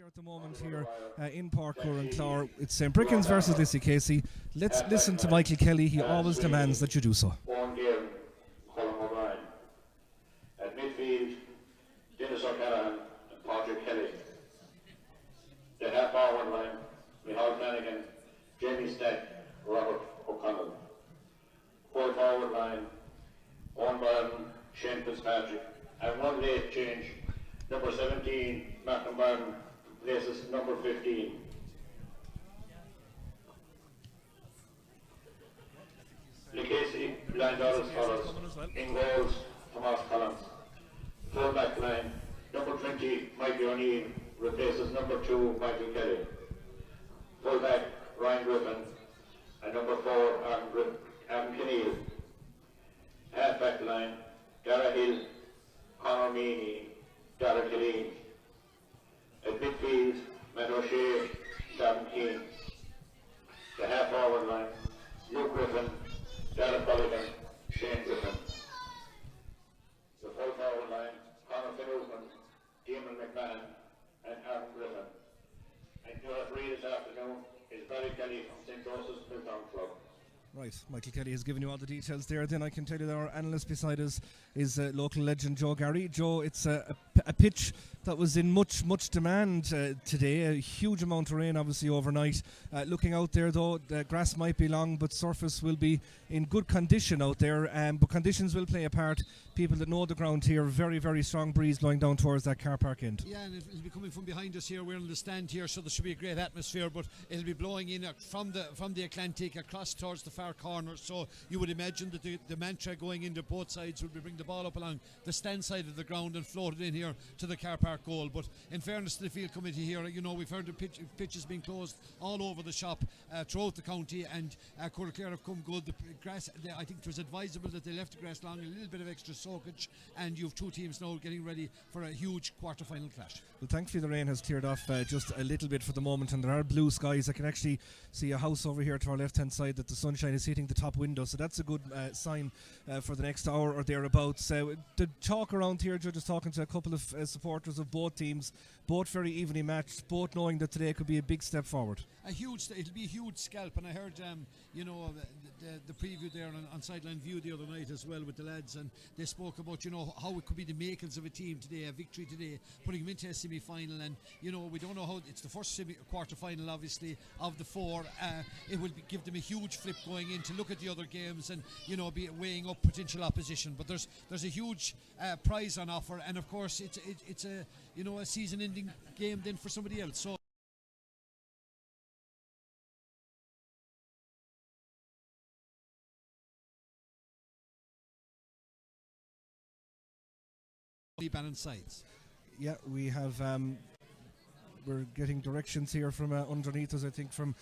At the moment here in Parkour and Clare, it's Breckans versus Lissycasey. Let's listen to Michael Kelly. He always demands that you do so. One game, Colin O'Brien. At midfield, Dennis O'Callaghan and Patrick Kelly. The half-forward line, Michael Flanagan, Jamie Stack, Robert O'Connell. Full forward line, Owen Byrne, Shane Fitzpatrick. And one late change, number 17, Malcolm Byrne, places number 15. Lissycasey lined out as follows. In goals, Thomas Collins. Full back line, number 20, Mikey O'Neill, replaces number 2, Michael Kelly. Full back, Ryan Griffin, and number 4, Adam Kinneal. Half back line, Dara Hill, Conor Meany, Dara Killeen. At midfield, Matt O'Shea, Gavin Keane. The half-forward line, Luke Griffin, Darren Mulligan, Shane Griffin. The full-forward line, Conor Finucane, Damon McMahon, and Aaron Griffin. And your referee this afternoon is Barry Kelly from St. Joseph's Milltown Club. Right, Michael Kelly has given you all the details there. Then I can tell you that our analyst beside us is local legend Joe Garry. Joe, it's a pitch that was in much demand today. A huge amount of rain obviously overnight. Looking out there though, the grass might be long, but surface will be in good condition out there. But conditions will play a part. People that know the ground here, very strong breeze blowing down towards that car park end. Yeah, and it'll be coming from behind us here. We're on the stand here, so there should be a great atmosphere, but it'll be blowing in from the Atlantic across towards the far corner. So you would imagine that the mantra going into both sides will be bring the ball up along the stand side of the ground and float it in here to the car park goal. But in fairness to the field committee here, you know, we've heard the pitch has been closed all over the shop throughout the county, and Clare have come good. The grass, I think it was advisable that they left the grass long, a little bit of extra soakage, and you have two teams now getting ready for a huge quarter-final clash. Well, thankfully the rain has cleared off just a little bit for the moment, and there are blue skies. I can actually see a house over here to our left-hand side that the sunshine is hitting the top window, so that's a good sign for the next hour or thereabouts. The talk around here, just talking to a couple of supporters of both teams, both very evenly matched, both knowing that today could be a big step forward. It'll be a huge scalp, and I heard the preview there on Sideline View the other night as well with the lads, and they spoke about, you know, how it could be the makings of a team today, a victory today, putting them into a semi-final. And you know, we don't know how it's the first quarter-final obviously of the four. It will give them a huge flip going in to look at the other games and, you know, be weighing up potential opposition. But there's a huge prize on offer, and of course it's a, you know, a season-ending game then for somebody else. So balanced sides. Yeah, we have we're getting directions here from underneath us, I think, from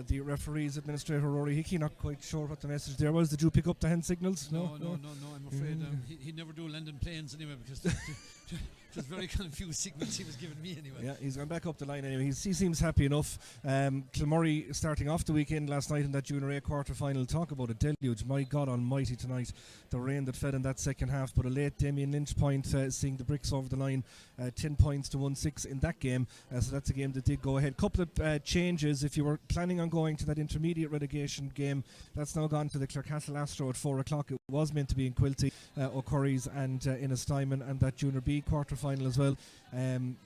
the referees administrator Rory Hickey. Not quite sure what the message there was. Did you pick up the hand signals? No, I'm afraid he never do London planes anyway, because it was very confused signals he was giving me anyway. Yeah, he's gone back up the line anyway. He seems happy enough. Kilmurray starting off the weekend last night in that Junior A quarter-final. Talk about a deluge. My God almighty tonight. The rain that fell in that second half, but a late Damien Lynch point seeing the bricks over the line. 10 points to 1-6 in that game. So that's a game that did go ahead. Couple of changes. If you were planning on going to that intermediate relegation game, that's now gone to the Clarecastle Astro at 4 o'clock. It was meant to be in Quilty. O'Curry's and Innistimon, and that Junior B quarter-final as well.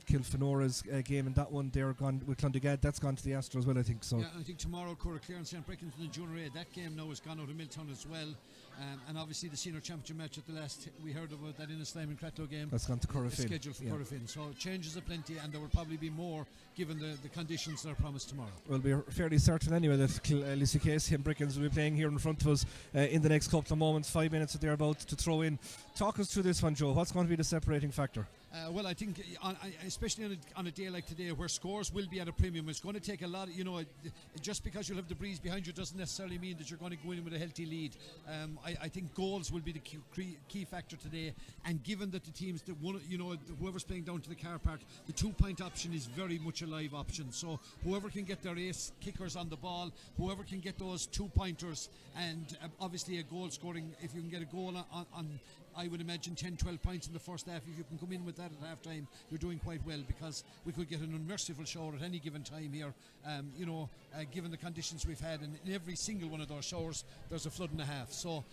Kilfenora's game in that one, they're gone with Clondegad. That's gone to the Astro as well, I think. So yeah, I think tomorrow Clare and St. Breckans in the Junior A. That game now has gone out of Milltown as well. And obviously the senior championship match at the last, we heard about that Innistimon Cratloe game. That's gone to Corofin. Scheduled for Corofin. So changes are plenty, and there will probably be more given the conditions that are promised tomorrow. Well, we're fairly certain anyway that Lissycasey and Breckans will be playing here in front of us in the next couple of moments. 5 minutes that they're about to throw in. Talk us through this one, Joe. What's going to be the separating factor? Well, I think, especially on a day like today, where scores will be at a premium, it's going to take a lot. Just because you'll have the breeze behind you doesn't necessarily mean that you're going to go in with a healthy lead. I think goals will be the key factor today. And given that the teams that whoever's playing down to the car park, the 2-point option is very much a live option. So whoever can get their ace kickers on the ball, whoever can get those 2-pointers, and obviously a goal scoring. If you can get a goal on I would imagine 10-12 points in the first half. If you can come in with that at half time, you're doing quite well, because we could get an unmerciful shower at any given time here, given the conditions we've had, and in every single one of those showers there's a flood and a half. So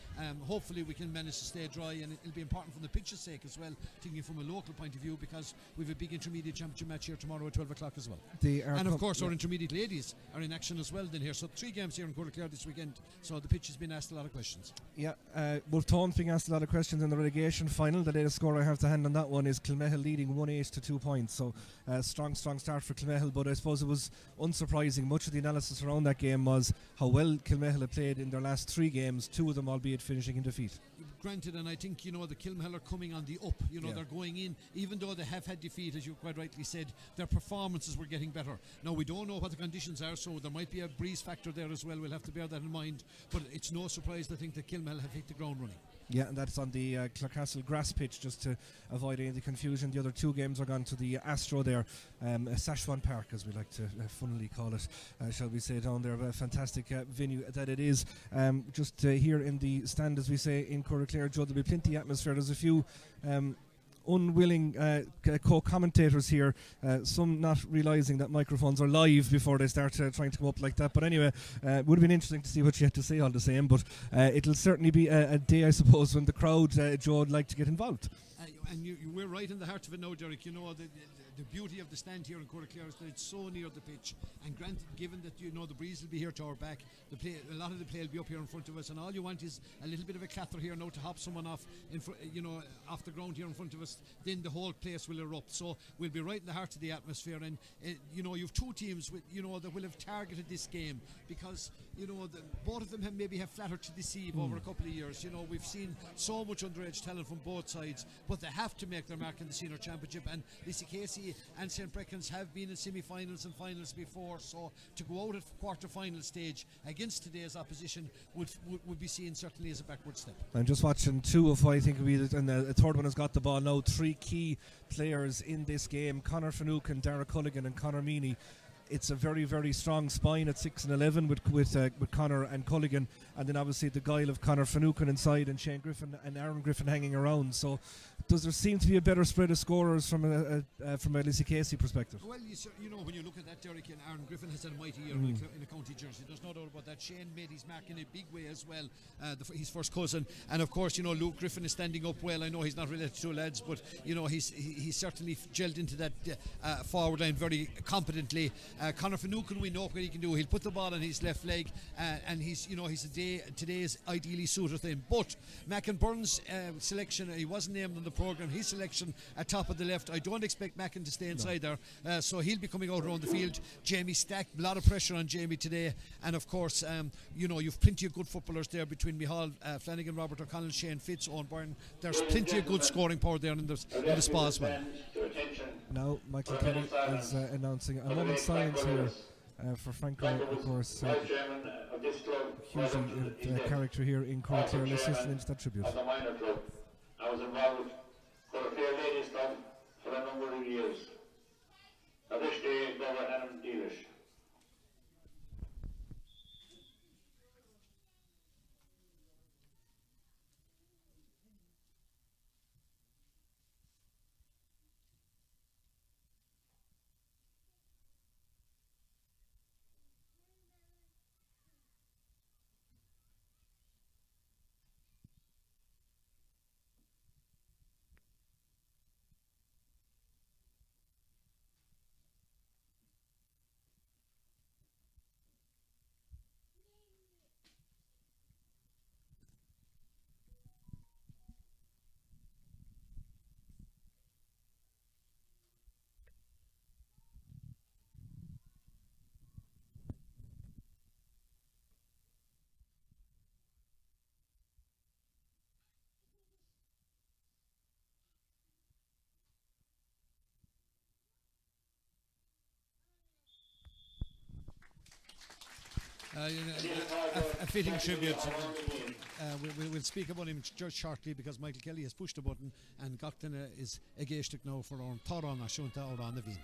hopefully we can manage to stay dry, and it'll be important for the pitch's sake as well, thinking from a local point of view, because we've a big intermediate championship match here tomorrow at 12 o'clock as well. And of course our intermediate ladies are in action as well then here. So 3 games here in Clare this weekend, so the pitch has been asked a lot of questions. Yeah, Wolftown's being asked a lot of questions in the relegation final. The latest score I have to hand on that one is Kilmehel leading 1-8 to 2 points. So strong start for Kilmehel, but I suppose it was unsurprising. Much of the analysis around that game was how well Kilmehel have played in their last 3 games, 2 of them albeit finishing in defeat. Granted, and I think the Kilmehel are coming on the up. They're going in, even though they have had defeat, as you quite rightly said, their performances were getting better. Now we don't know what the conditions are, so there might be a breeze factor there as well. We'll have to bear that in mind, but it's no surprise I think that Kilmehel have hit the ground running. Yeah, and that's on the Clarecastle grass pitch, just to avoid any of the confusion. The other 2 games are gone to the Astro there, Sashwan Park, as we like to funnily call it, shall we say, down there. A fantastic venue that it is. Just here in the stand, as we say, in Clare, Joe, there'll be plenty of atmosphere. There's a few unwilling co-commentators here, some not realising that microphones are live before they start trying to come up like that. But anyway, it would have been interesting to see what you had to say all the same. But it'll certainly be a day, I suppose, when the crowd, Joe, would like to get involved. And we're right in the heart of it now, Derek. The beauty of the stand here in Clare is that it's so near the pitch, and granted, given that the breeze will be here to our back, a lot of the play will be up here in front of us, and all you want is a little bit of a clatter here now to hop someone off off the ground here in front of us. Then the whole place will erupt. So we'll be right in the heart of the atmosphere, and you've 2 teams with that will have targeted this game, because both of them maybe have flattered to deceive over a couple of years. We've seen so much underage talent from both sides, but they have to make their mark in the senior championship, and Lissycasey and St. Breckans have been in semi-finals and finals before, so to go out at quarter-final stage against today's opposition would be seen certainly as a backward step. I'm just watching 2 of what I think will be, and the third one has got the ball now. 3 key players in this game: Conor Finucane, Dara Culligan and Conor Meany. It's a very, very strong spine at 6 and 11 with Conor and Culligan, and then obviously the guile of Conor Finucane inside, and Shane Griffin and Aaron Griffin hanging around. So does there seem to be a better spread of scorers from a Lissycasey perspective? Well, when you look at that, Derek, and Aaron Griffin has had a mighty year in a county jersey. There's no doubt about that. Shane made his mark in a big way as well, his first cousin, and of course Luke Griffin is standing up well. I know he's not related to 2 lads, but he's certainly gelled into that forward line very competently. Conor Finucane, we know what he can do. He'll put the ball on his left leg, and he's today's ideally suited him. But Mackin Burns' selection, he wasn't named on the programme. His selection at top of the left, I don't expect Mackin to stay inside there, so he'll be coming out around the field. Jamie Stack, a lot of pressure on Jamie today, and of course you've plenty of good footballers there between Michal Flanagan, Robert O'Connell, Shane Fitz, Owen Byrne. There's plenty of good scoring power there in the spa as well. Now Michael Kelly is announcing a moment's silence here for Franco, of course, hugely character here in Clare, assisting into that tribute. As a minor club, I was involved with the Clare Ladies Club for a number of years. Now this day, Dora Annan Dealish. A fitting tribute. We'll speak about him just shortly because Michael Kelly has pushed the button and Gachtan is agéisteach now for our Taran Ashunta or on the Veen.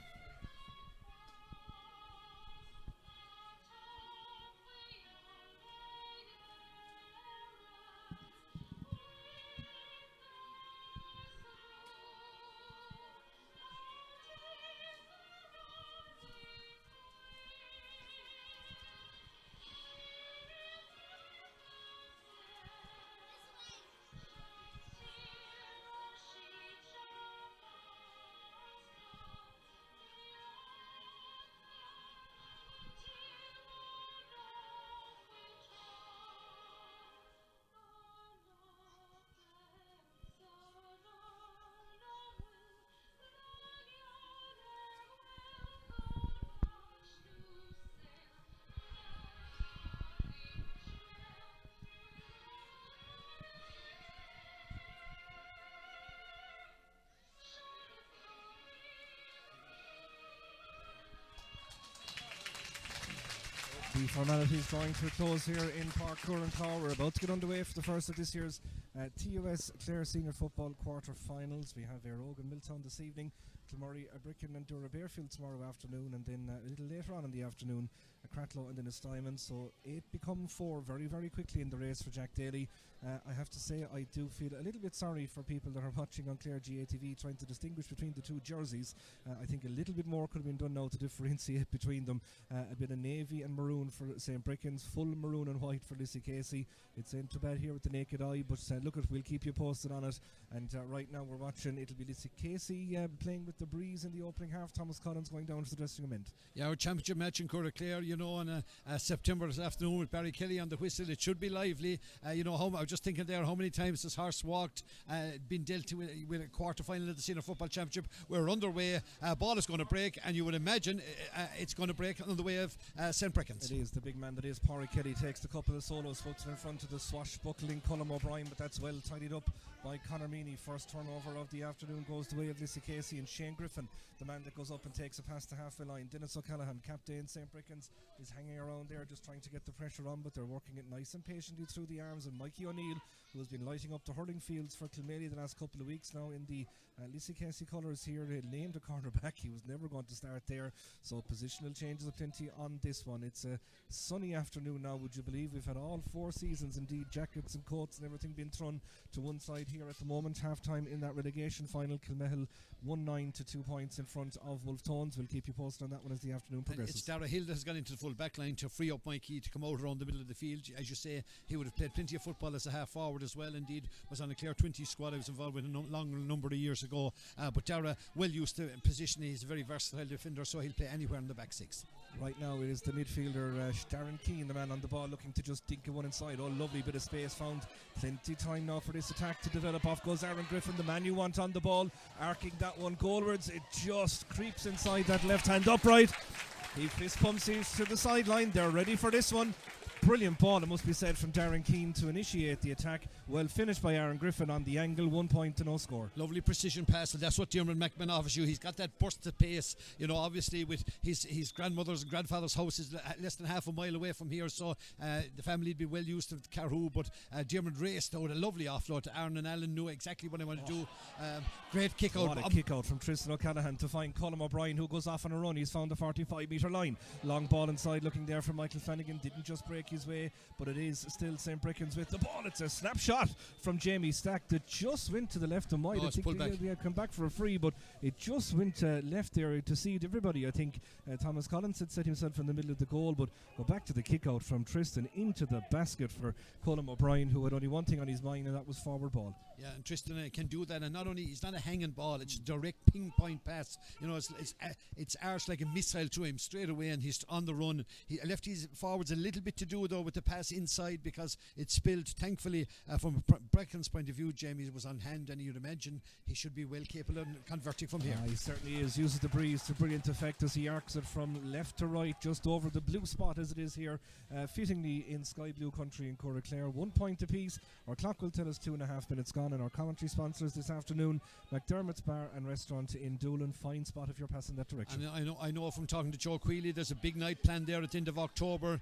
The formalities drawing to a close here in Park Curran. We're about to get underway for the first of this year's TUS Clare Senior Football quarter-finals. We have Ogan Milltown this evening, Kilmurray, Breckans and Dura Bearfield tomorrow afternoon, and then a little later on in the afternoon, Cratloe and then Diamond. So 8 become 4 very, very quickly in the race for Jack Daly. I have to say, I do feel a little bit sorry for people that are watching on Clare GATV trying to distinguish between the two jerseys. I think a little bit more could have been done now to differentiate between them. A bit of navy and maroon for St. Breckans, full maroon and white for Lissycasey. It's ain't too bad here with the naked eye, but look, we'll keep you posted on it. And right now we're watching, it'll be Lissycasey playing with the breeze in the opening half. Thomas Collins going down to the dressing room end. Yeah, our championship match in Clare, on September this afternoon with Barry Kelly on the whistle. It should be lively. I was just thinking there how many times this horse walked, been dealt with a quarter final of the Senior Football Championship. We're underway. Ball is going to break, and you would imagine it's going to break on the way of St. Breckans. It is the big man that is Barry Kelly takes a couple of solos, puts it in front of the swashbuckling Colm O'Brien, but that's well tidied up by Conor Meany. First turnover of the afternoon goes the way of Lissycasey, and Shane Griffin, the man that goes up and takes it past the halfway line. Dennis O'Callaghan, captain St. Breckans, is hanging around there just trying to get the pressure on, but they're working it nice and patiently through the arms. And Mikey O'Neill, who has been lighting up the hurling fields for Kilmaley the last couple of weeks now in the Lissycasey colours here, named a cornerback. He was never going to start there, so positional changes aplenty on this one. It's a sunny afternoon now, would you believe? We've had all 4 seasons, indeed, jackets and coats and everything being thrown to one side here at the moment. Half time in that relegation final, Kilmehel 1-9 to 2 points in front of Wolf Tones. We'll keep you posted on that one as the afternoon progresses. It's Dara Hill that has gone into the full back line to free up Mikey to come out around the middle of the field. As you say, he would have played plenty of football as a half forward as well. Indeed, was on a Clare 20 squad I was involved with a long number of years ago. But Dara, well used to positioning, he's a very versatile defender, so he'll play anywhere in the back six. Right now it is the midfielder Darren Keane, the man on the ball, looking to just dink one inside. Oh, lovely bit of space found. Plenty time now for this attack to develop. Off goes Aaron Griffin, the man you want on the ball, arcing that one goalwards. It just creeps inside that left hand upright. He fist pumps it to the sideline. They're ready for this one. Brilliant ball, it must be said, from Darren Keane to initiate the attack. Well finished by Aaron Griffin on the angle. 1 point to no score. Lovely precision pass, and that's what Diarmuid McMahon offers you. He's got that burst of pace. Obviously with his grandmother's and grandfather's house is less than half a mile away from here, so the family would be well used to Carhu. But Diarmuid raced out a lovely offload to Aaron, and Alan knew exactly what he wanted to do. Great kick out. What a kick out from Tristan O'Callaghan to find Colm O'Brien, who goes off on a run. He's found the 45-metre line. Long ball inside, looking there for Michael Flanagan. Didn't just break his way, but it is still St. Breckans with the ball. It's a snapshot from Jamie Stack that just went to the left and wide. I think they had come back for a free, but it just went left there to seed everybody. I think Thomas Collins had set himself in the middle of the goal, but go back to the kick out from Tristan into the basket for Colm O'Brien, who had only one thing on his mind, and that was forward ball. Yeah, and Tristan can do that, and not only, it's not a hanging ball, it's a direct ping-point pass. It's arched like a missile to him straight away, and he's on the run. He left his forwards a little bit to do do though with the pass inside, because it spilled. Thankfully, from Breckans' point of view, Jamie was on hand, and you'd imagine he should be well capable of converting from here. He certainly is. Uses the breeze to brilliant effect as he arcs it from left to right, just over the blue spot as it is here, fittingly in sky blue country in Clare. 1 point apiece. Our clock will tell us 2.5 minutes gone, and our commentary sponsors this afternoon, McDermott's Bar and Restaurant in Doolin. Fine spot if you're passing that direction. And I know from talking to Joe Quealy, there's a big night planned there at the end of October.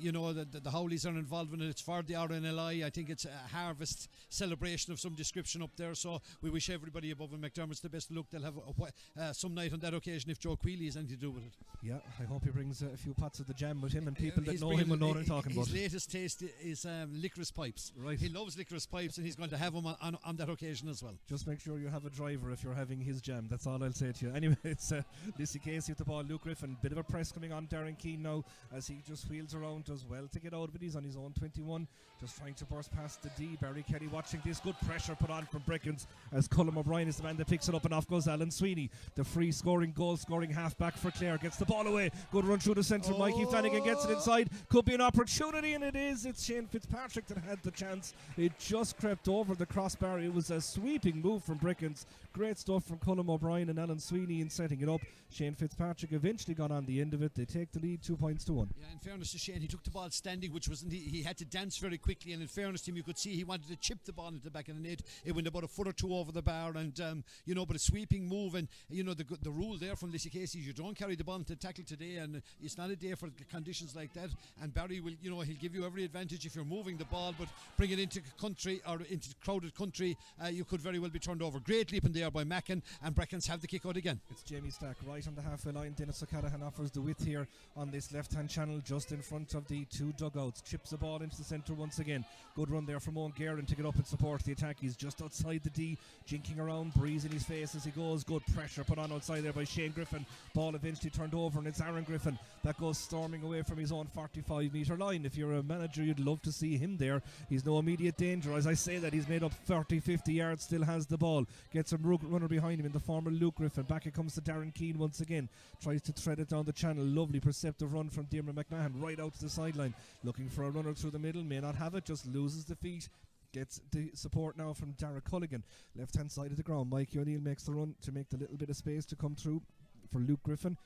You know, the Howleys are involved in it. It's for the RNLI. I think it's a harvest celebration of some description up there, so we wish everybody above in McDermott's the best of luck. They'll have some night on that occasion if Joe Quealy has anything to do with it. Yeah, I hope he brings a few pots of the jam with him, and people that know him will know what I'm talking about. His latest taste is licorice pipes. Right. He loves licorice pipes, and he's going to have them on that occasion as well. Just make sure you have a driver if you're having his jam. That's all I'll say to you. Anyway, it's Lissycasey with the ball. Luke Griffin, bit of a press coming on Darren Keane now as he just wheels around, does well to get out of it. He's on his own 21, just trying to burst past the D. Barry Kelly watching this. Good pressure put on from Breckans as Colm O'Brien is the man that picks it up, and off goes Alan Sweeney, the free scoring, goal scoring half-back for Clare. Gets the ball away. Good run through the centre. Mikey Flanagan gets it inside. Could be an opportunity, and it is. It's Shane Fitzpatrick that had the chance. It just crept over the crossbar. It was a sweeping move from Breckans. Great stuff from Colm O'Brien and Alan Sweeney in setting it up. Shane Fitzpatrick eventually got on the end of it. They take the lead 2-1. Yeah, in fairness to Shane, he took the ball standing, which wasn't he had to dance very quickly, and in fairness to him, you could see he wanted to chip the ball into the back of the net. It went about a foot or two over the bar, and you know, but a sweeping move. And you know, the rule there from Lissycasey is you don't carry the ball into tackle today, and it's not a day for conditions like that. And Barry will, you know, he'll give you every advantage if you're moving the ball, but bring it into country or into crowded country, you could very well be turned over. Great leap in there by Mackin, and Breckans have the kick out again. It's Jamie Stack right on the halfway line. Dennis O'Callaghan offers the width here on this left-hand channel, just in front of the two dugouts. Chips the ball into the centre once again. Good run there from Owen Guerin to get up and support the attack. He's just outside the D, jinking around, breeze in his face as he goes. Good pressure put on outside there by Shane Griffin. Ball eventually turned over, and it's Aaron Griffin that goes storming away from his own 45-metre line. If you're a manager, you'd love to see him there. He's no immediate danger. As I say that, he's made up 30-50 yards, still has the ball. Gets a runner behind him in the former Luke Griffin. Back it comes to Darren Keane once again. Tries to thread it down the channel. Lovely perceptive run from Diarmaid McMahon right out to the sideline. Looking for a runner through the middle. May not have it, just loses the feet. Gets the support now from Dara Culligan. Left hand side of the ground. Mikey O'Neill makes the run to make the little bit of space to come through for Luke Griffin.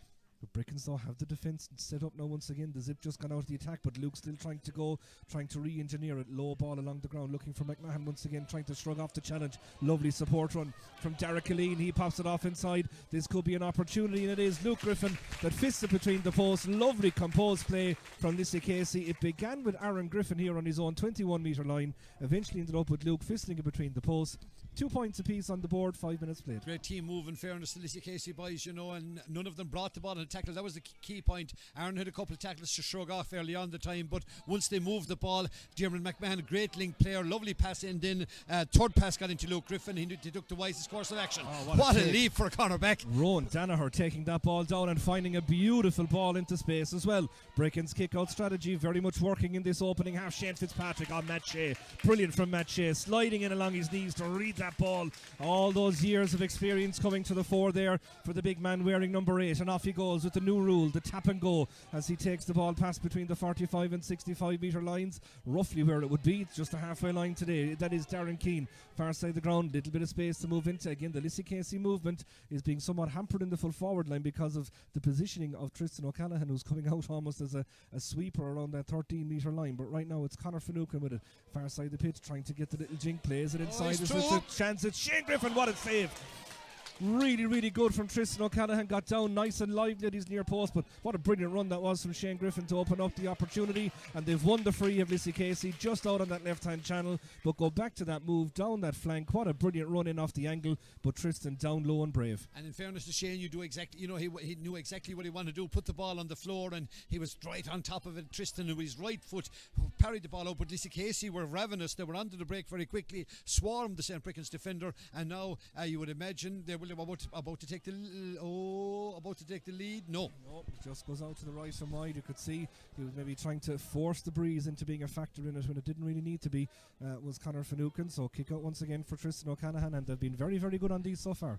But Breckans though have the defence set up now once again. The zip just gone out of the attack, but Luke's still trying to re-engineer it. Low ball along the ground, looking for McMahon once again, trying to shrug off the challenge. Lovely support run from Derek Killeen. He pops it off inside. This could be an opportunity, and it is Luke Griffin that fists it between the posts. Lovely composed play from Lissycasey. It began with Aaron Griffin here on his own 21-metre line. Eventually ended up with Luke fisting it between the posts. 2 points apiece on the board, 5 minutes played. Great team move, in fairness to Lissycasey boys, you know, and none of them brought the ball in the tackles. That was the key point. Aaron had a couple of tackles to shrug off early on the time, but once they moved the ball, Diarmaid McMahon, great link player, lovely pass in. Third pass got into Luke Griffin. He took the wisest course of action. What a leap for a cornerback. Rowan Danaher taking that ball down and finding a beautiful ball into space as well. Breckans kick out strategy very much working in this opening half. Shane Fitzpatrick on Matt Shea. Brilliant from Matt Shea, sliding in along his knees to read that ball. All those years of experience coming to the fore there for the big man wearing number 8, and off he goes with the new rule, the tap and go, as he takes the ball past between the 45 and 65 metre lines, roughly where it would be. It's just a halfway line today. That is Darren Keane, far side of the ground, little bit of space to move into. Again, the Lissycasey movement is being somewhat hampered in the full forward line because of the positioning of Tristan O'Callaghan, who's coming out almost as a sweeper around that 13 metre line. But right now it's Conor Finucane with it, far side of the pitch, trying to get the little jink, plays it inside. It's a chance. It's Shane Griffin, what a save. Really, really good from Tristan O'Callaghan. Got down nice and lively at his near post, but what a brilliant run that was from Shane Griffin to open up the opportunity. And they've won the free of Lissycasey just out on that left-hand channel. But go back to that move down that flank. What a brilliant run in off the angle. But Tristan down low and brave. And in fairness to Shane, you do exactly, you know, he knew exactly what he wanted to do. Put the ball on the floor, and he was right on top of it. Tristan, with his right foot, parried the ball out. But Lissycasey were ravenous. They were onto the break very quickly, swarmed the St. Breckans defender, and now you would imagine they will Will about to take the lead? No, just goes out to the right and wide. You could see he was maybe trying to force the breeze into being a factor in it when it didn't really need to be. Was Conor Finucane. So kick out once again for Tristan O'Callaghan, and they've been very, very good on these so far.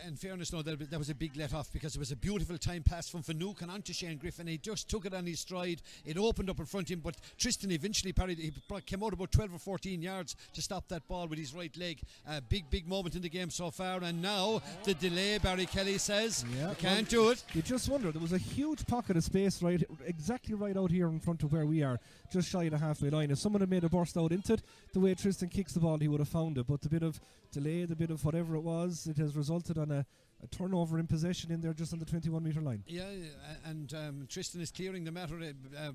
In fairness, no, that was a big let off, because it was a beautiful time pass from Finucane onto Shane Griffin. He just took it on his stride. It opened up in front of him, but Tristan eventually parried. He came out about 12 or 14 yards to stop that ball with his right leg. Big moment in the game so far, and now the delay. Barry Kelly says you can't do it. You just wonder, there was a huge pocket of space exactly right out here in front of where we are, just shy of the halfway line. If someone had made a burst out into it, the way Tristan kicks the ball, he would have found it. But the bit of delay, the bit of whatever it was, it has resulted on a turnover in possession in there just on the 21 metre line. Yeah, and Tristan is clearing the matter.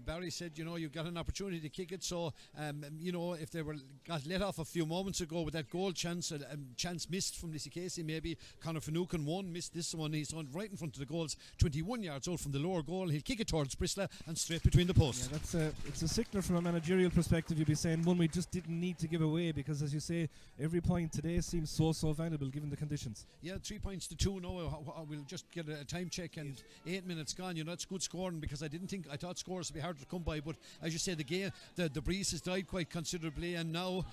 Barry said, you've got an opportunity to kick it, so if they got let off a few moments ago with that goal chance, chance missed from Lissycasey, maybe Conor Finucane missed this one. He's on right in front of the goals, 21 yards out from the lower goal. He'll kick it towards Bristol and straight between the posts. Yeah, it's a signal from a managerial perspective. You'd be saying one we just didn't need to give away, because as you say, every point today seems so valuable given the conditions. Yeah, 3 points to 2. No, we'll just get a time check, and 8 minutes gone. It's good scoring, because I thought scores would be harder to come by, but as you say, the breeze has died quite considerably, and now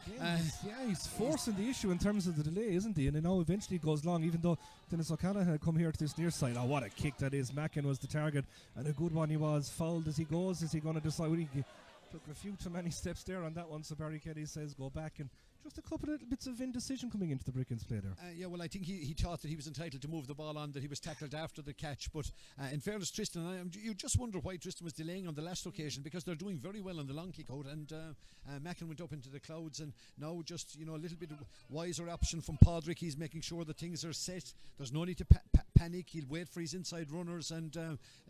he's forcing the issue in terms of the delay, isn't he? And it now eventually goes long, even though Dennis O'Callaghan had come here to this near side. Oh, what a kick that is. Mackin was the target, and a good one he was. Fouled as he goes. Is he going to decide? He took a few too many steps there on that one, so Barry Kelly says go back, and just a couple of little bits of indecision coming into the Breckans play there. Well, I think he thought that he was entitled to move the ball on, that he was tackled after the catch, but in fairness, Tristan, you just wonder why Tristan was delaying on the last occasion, because they're doing very well on the long kick out, and Mackin went up into the clouds, and now just a little bit of wiser option from Padraig. He's making sure that things are set. There's no need to panic. He'll wait for his inside runners, and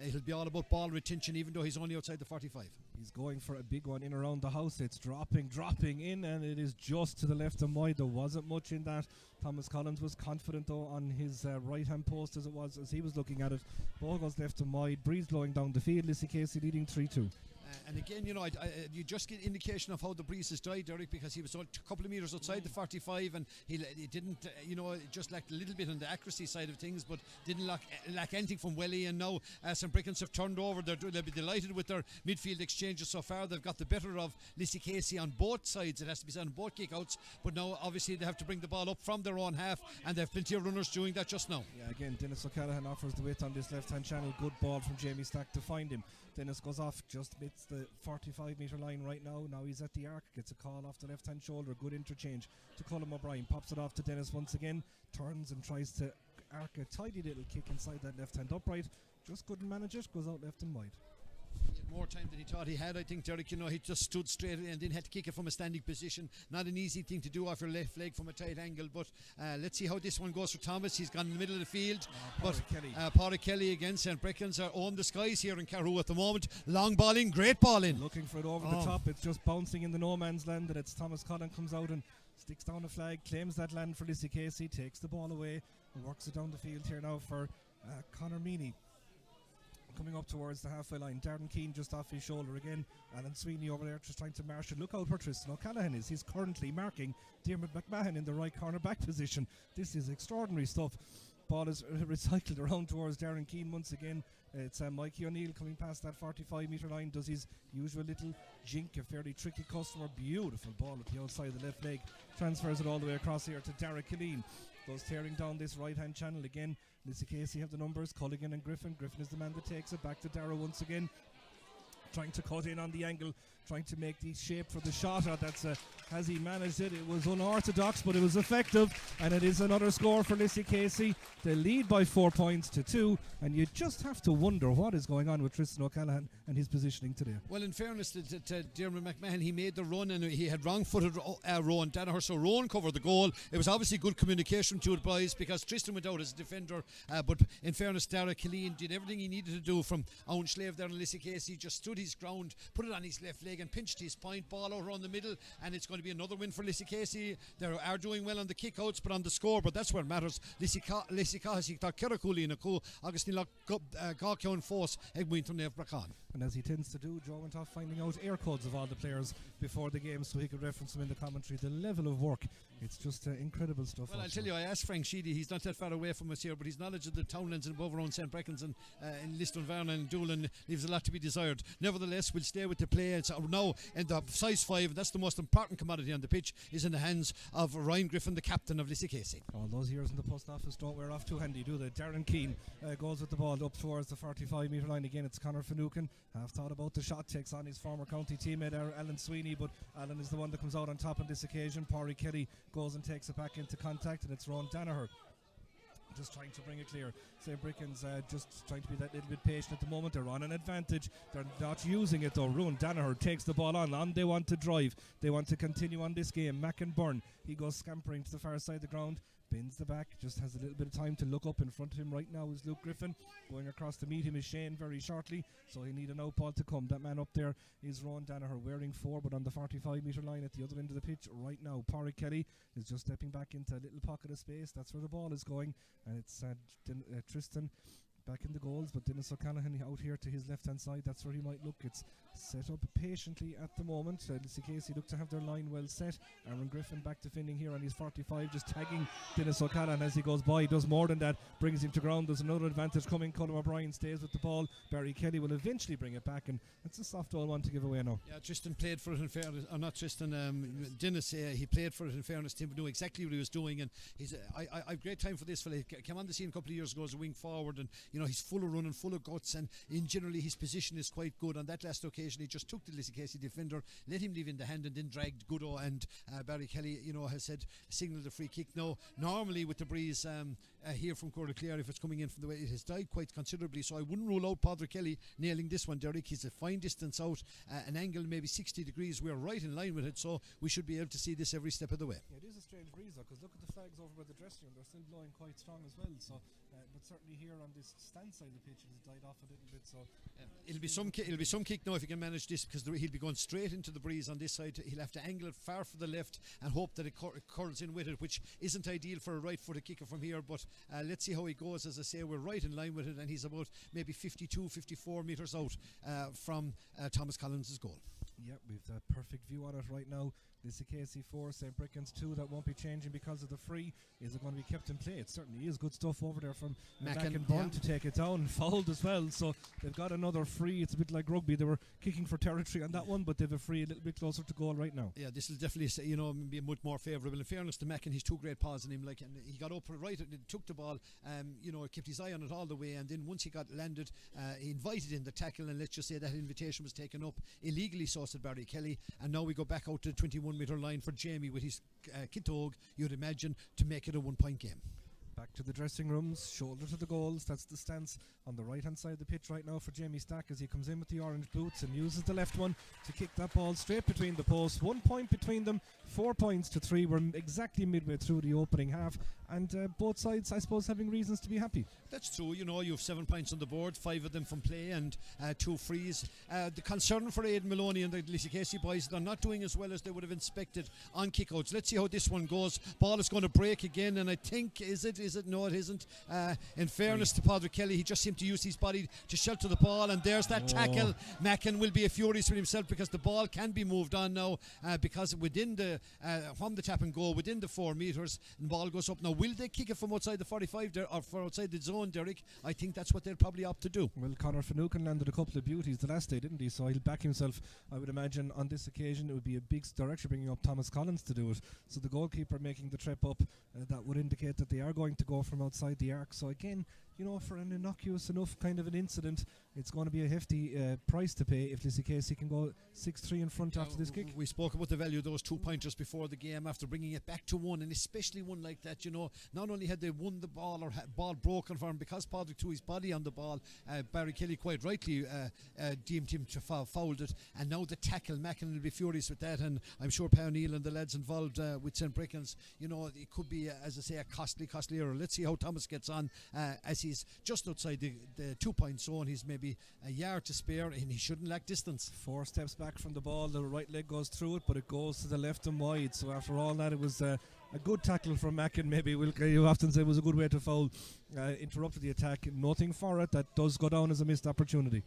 it'll be all about ball retention, even though he's only outside the 45. He's going for a big one in around the house. It's dropping in, and it is just to the left and wide. There wasn't much in that. Thomas Collins was confident though on his right hand post as he was looking at it. Ball goes left and wide. Breeze blowing down the field. Lissycasey leading 3-2. And again, you just get indication of how the breeze has died, Derek, because he was a couple of metres outside the 45, and he didn't, it just lacked a little bit on the accuracy side of things, but didn't lack anything from Welly. And now St. Breckans have turned over. They'll be delighted with their midfield exchanges so far. They've got the better of Lissycasey on both sides. It has to be said, on both kickouts, but now obviously they have to bring the ball up from their own half, and they have plenty of runners doing that just now. Yeah, again, Dennis O'Callaghan offers the width on this left hand channel. Good ball from Jamie Stack to find him. Dennis goes off, just hits the 45 metre line right now. Now he's at the arc, gets a call off the left hand shoulder. Good interchange to Colin O'Brien. Pops it off to Dennis once again. Turns and tries to arc a tidy little kick inside that left hand upright. Just couldn't manage it. Goes out left and wide. He had more time than he thought he had, I think, Derek. He just stood straight and then had to kick it from a standing position. Not an easy thing to do off your left leg from a tight angle, but let's see how this one goes for Thomas. He's gone in the middle of the field, but Padraig Kelly again. St. Breckans are on the skies here in Carrow at the moment. Long ball in, great ball in. Looking for it over the top. It's just bouncing in the no man's land, and it's Thomas Collin comes out and sticks down a flag, claims that land for Lissycasey, takes the ball away and works it down the field here now for Conor Meany. Coming up towards the halfway line, Darren Keane just off his shoulder again. Alan Sweeney over there just trying to marshal. Look out where Tristan O'Callaghan is. He's currently marking Diarmuid McMahon in the right corner back position. This is extraordinary stuff. Ball is recycled around towards Darren Keane once again. It's Mikey O'Neill coming past that 45 metre line, does his usual little jink, a fairly tricky customer. Beautiful ball at the outside of the left leg. Transfers it all the way across here to Derek Killeen. Goes tearing down this right hand channel again. Lissycasey have the numbers. Culligan and Griffin. Griffin is the man that takes it back to Darrow once again. Trying to cut in on the angle, trying to make the shape for the shot. Has he managed it? It was unorthodox, but it was effective, and it is another score for Lissycasey. They lead by 4 points to 2, and you just have to wonder what is going on with Tristan O'Callaghan and his positioning today. Well, in fairness to Diarmuid McMahon, he made the run, and he had wrong-footed Rowan Danaher, so Rowan covered the goal. It was obviously good communication to the boys, because Tristan went out as a defender, but in fairness, Derek Killeen did everything he needed to do from Owen Slave there in Lissycasey. Just stood his ground, put it on his left leg and pinched his point. Ball out around the middle, and it's going to be another win for Lissycasey. They are doing well on the kickouts, but on the score, but that's where it matters. Lissycasey tar Keracooly and a Augustine Gawkion Force Egwinton Nev Bracan. And as he tends to do, Joe went off finding out air codes of all the players before the game so he could reference them in the commentary. The level of work It's just incredible stuff. Well, I'll tell you, I asked Frank Sheedy, he's not that far away from us here, but his knowledge of the townlands and above around St. Breckans and in Liston, and Doolin leaves a lot to be desired. Nevertheless, we'll stay with the play. It's now in the size 5, that's the most important commodity on the pitch, is in the hands of Ryan Griffin, the captain of Lissycasey. All those years in the post office don't wear off too handy, do they? Darren Keane goes with the ball up towards the 45-metre line. Again, it's Conor Finucane. Half thought about the shot, takes on his former county teammate Alan Sweeney, but Alan is the one that comes out on top on this occasion. Pádraig Kelly goes and takes it back into contact, and it's Ron Danaher just trying to bring it clear. St. Breckans just trying to be that little bit patient at the moment. They're on an advantage. They're not using it though. Ron Danaher takes the ball on. They want to drive. They want to continue on this game. Mackin-Byrne, he goes scampering to the far side of the ground, bends the back, just has a little bit of time to look up. In front of him right now is Luke Griffin. Going across to meet him is Shane very shortly, so he need an out ball to come. That man up there is Ron Danaher, wearing 4, but on the 45-metre line at the other end of the pitch right now. Pádraig Kelly is just stepping back into a little pocket of space. That's where the ball is going, and it's Tristan back in the goals, but Dennis O'Callaghan out here to his left hand side. That's where he might look. It's set up patiently at the moment. Lissycasey look to have their line well set. Aaron Griffin back defending here on his 45, just tagging Dennis O'Callaghan as he goes by. He does more than that, brings him to ground. There's another advantage coming. Colm O'Brien stays with the ball. Barry Kelly will eventually bring it back, and it's a soft all one to give away now. Yeah, Tristan played for it in fairness, or not Tristan, Dennis, he played for it in fairness to him, knew exactly what he was doing, and he's I've great time for this fella. He came on the scene a couple of years ago as a wing forward, and you know, he's full of running, full of guts, and in generally his position is quite good. On that last occasion, he just took the Lissycasey defender, let him leave in the hand, and then dragged Goodo, and Barry Kelly, you know, has said signalled a free kick. Now, normally with the breeze here from Clare, if it's coming in from the way, it has died quite considerably, so I wouldn't rule out Pádraig Kelly nailing this one, Derek. He's a fine distance out, an angle maybe 60 degrees. We're right in line with it, so we should be able to see this every step of the way. Yeah, it is a strange breeze though, because look at the flags over by the dressing room, they're still blowing quite strong as well, so but certainly here on this stand side of the pitch it has died off a little bit, so it'll be some kick now if he can manage this, because he'll be going straight into the breeze on this side. He'll have to angle it far for the left and hope that it curls in with it, which isn't ideal for a right footed kicker from here, but let's see how he goes. As I say, we're right in line with it, and he's about maybe 54 metres out from Thomas Collins' goal. Yep, we've the perfect view on it right now. Lissycasey 4, St. Breckans 2. That won't be changing because of the free. Is it going to be kept in play? It certainly is. Good stuff over there from Mackin-Byrne to take it down, and fouled as well. So they've got another free. It's a bit like rugby. They were kicking for territory on that one, but they've a free a little bit closer to goal right now. Yeah, this will definitely, you know, be much more favourable. In fairness to Mackin, he's 2 great paws in him. Like, and he got up right, took the ball, you know, kept his eye on it all the way, and then once he got landed, he invited in the tackle, and let's just say that invitation was taken up illegally, so said Barry Kelly. And now we go back out to the 21-metre line for Jamie with his Kitog, you'd imagine, to make it a 1-point game. Back to the dressing rooms, shoulder to the goals. That's the stance on the right hand side of the pitch right now for Jamie Stack as he comes in with the orange boots and uses the left one to kick that ball straight between the posts. 1 point between them, 4 points to 3. We're exactly midway through the opening half, and both sides, I suppose, having reasons to be happy. That's true. You know, you have 7 points on the board, 5 of them from play and 2 frees. The concern for Aidan Maloney and the Lissycasey boys, they're not doing as well as they would have expected on kickouts. Let's see how this one goes. Ball is going to break again, and I think, is it? No, it isn't. In fairness to Pádraig Kelly, he just seemed to use his body to shelter the ball, and there's that tackle. Mackin will be furious with himself because the ball can be moved on now, because within the from the tap and go within the 4 metres, and the ball goes up. Now, will they kick it from outside the 45 there, or from outside the zone, Derek? I think that's what they'll probably opt to do. Well, Conor Finucane landed a couple of beauties the last day, didn't he? So he'll back himself. I would imagine on this occasion it would be a big, they're actually bringing up Thomas Collins to do it, so the goalkeeper making the trip up, that would indicate that they are going to go from outside the arc. So again, you know, for an innocuous enough kind of an incident, it's going to be a hefty price to pay if Lissycasey can go 6-3 in front after this kick. We spoke about the value of those 2-pointers before the game after bringing it back to 1, and especially one like that, you know, not only had they won the ball or had ball broken for him, because Pádraig threw his body on the ball, Barry Kelly quite rightly deemed him to fouled it, and now the tackle, Mackin will be furious with that, and I'm sure Pat O'Neill and the lads involved with St. Breckans, you know, it could be, as I say, a costly error. Let's see how Thomas gets on, as he's just outside the 2-point zone. He's maybe a yard to spare, and he shouldn't lack distance. 4 steps back from the ball, the right leg goes through it, but it goes to the left and wide. So after all that, it was a good tackle from Mackin. Maybe you often say it was a good way to foul, interrupted the attack. Nothing for it. That does go down as a missed opportunity.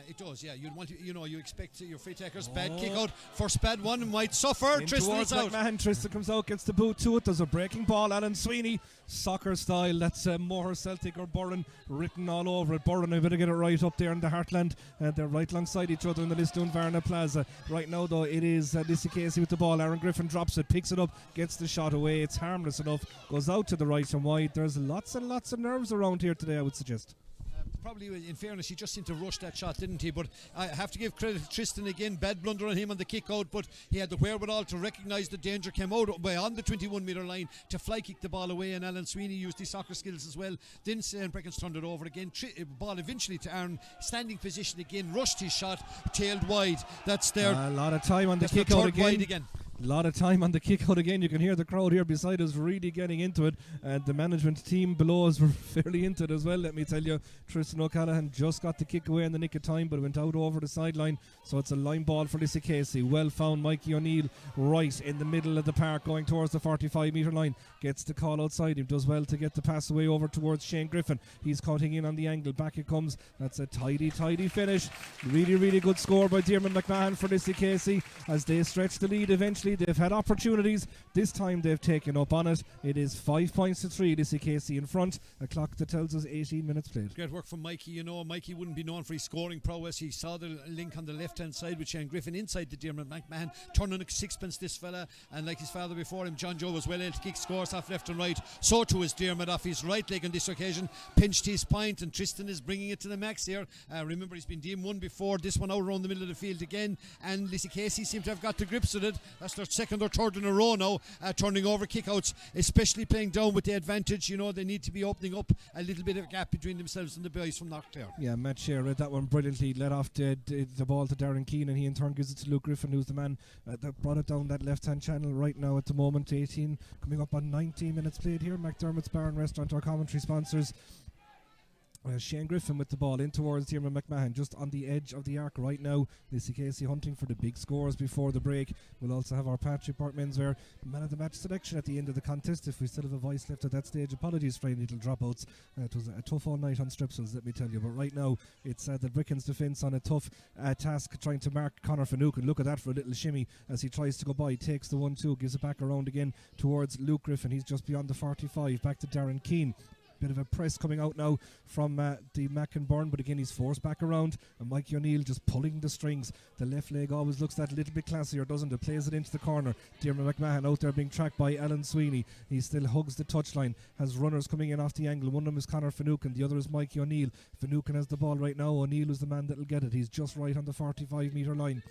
It does, yeah. You'd want to, you expect your free takers. Bad kick out. First bad one might suffer. In Tristan is out. McMahon. Tristan comes out, gets the boot to it. There's a breaking ball. Alan Sweeney, soccer style. That's Moher, Celtic or Burren written all over it. Burren, I better get it right up there in the heartland. They're right alongside each other in the Lisdoon Varna Plaza. Right now, though, it is Lissycasey with the ball. Aaron Griffin drops it, picks it up, gets the shot away. It's harmless enough. Goes out to the right and wide. There's lots and lots of nerves around here today, I would suggest. Probably, in fairness, he just seemed to rush that shot, didn't he? But I have to give credit to Tristan again. Bad blunder on him on the kick out, but he had the wherewithal to recognise the danger, came out on the 21 metre line to fly kick the ball away, and Alan Sweeney used his soccer skills as well. Then Breckans turned it over again. Ball eventually to Aaron, standing position again, rushed his shot, tailed wide. That's there. A lot of time on the kick out again. A lot of time on the kick out again. You can hear the crowd here beside us really getting into it, and the management team below us were fairly into it as well, let me tell you. Tristan O'Callaghan just got the kick away in the nick of time, but it went out over the sideline, so it's a line ball for Lissycasey. Well found Mikey O'Neill right in the middle of the park going towards the 45 metre line, gets the call outside him, does well to get the pass away over towards Shane Griffin. He's cutting in on the angle, back it comes. That's a tidy finish. Really good score by Diarmuid McMahon for Lissycasey as they stretch the lead eventually. They've had opportunities. This time they've taken up on it. It is 5 points to 3. Lissycasey in front. A clock that tells us 18 minutes played. Great work from Mikey. Mikey wouldn't be known for his scoring prowess. He saw the link on the left hand side with Shane Griffin inside the Diarmuid McMahon, turning a sixpence this fella, and like his father before him, John Joe was well able to kick scores off left and right. So too is Diarmuid off his right leg on this occasion, pinched his point, and Tristan is bringing it to the max here. Remember, he's been DM1 before, this one out around the middle of the field again, and Lissycasey seem to have got the grips with it. That's their second or third in a row now, turning over kickouts, especially playing down with the advantage. They need to be opening up a little bit of a gap between themselves and the boys from North Clare. Yeah, Matt Shea read that one brilliantly, let off the ball to Darren Keane, and he in turn gives it to Luke Griffin, who's the man that brought it down that left hand channel right now at the moment. 18 coming up on 19 minutes played here. McDermott's Bar and Restaurant, our commentary sponsors. Shane Griffin with the ball in towards Diarmuid McMahon, just on the edge of the arc right now. Lissycasey hunting for the big scores before the break. We'll also have our Patrick Bart Menswear man of the match selection at the end of the contest, if we still have a voice left at that stage. Apologies for any little dropouts. It was a tough all night on Strepsils, let me tell you, but right now it's the Breckans defence on a tough task trying to mark Conor Finucane. Look at that for a little shimmy as he tries to go by, takes the 1-2, gives it back around again towards Luke Griffin. He's just beyond the 45, back to Darren Keane. Bit of a press coming out now from the Mackinburn, but again he's forced back around, and Mikey O'Neill just pulling the strings. The left leg always looks that little bit classier, doesn't it? Plays it into the corner. Diarmuid McMahon out there being tracked by Alan Sweeney. He still hugs the touchline, has runners coming in off the angle. One of them is Conor Finucane, the other is Mikey O'Neill. Finucane has the ball right now. O'Neill is the man that'll get it. He's just right on the 45 metre line.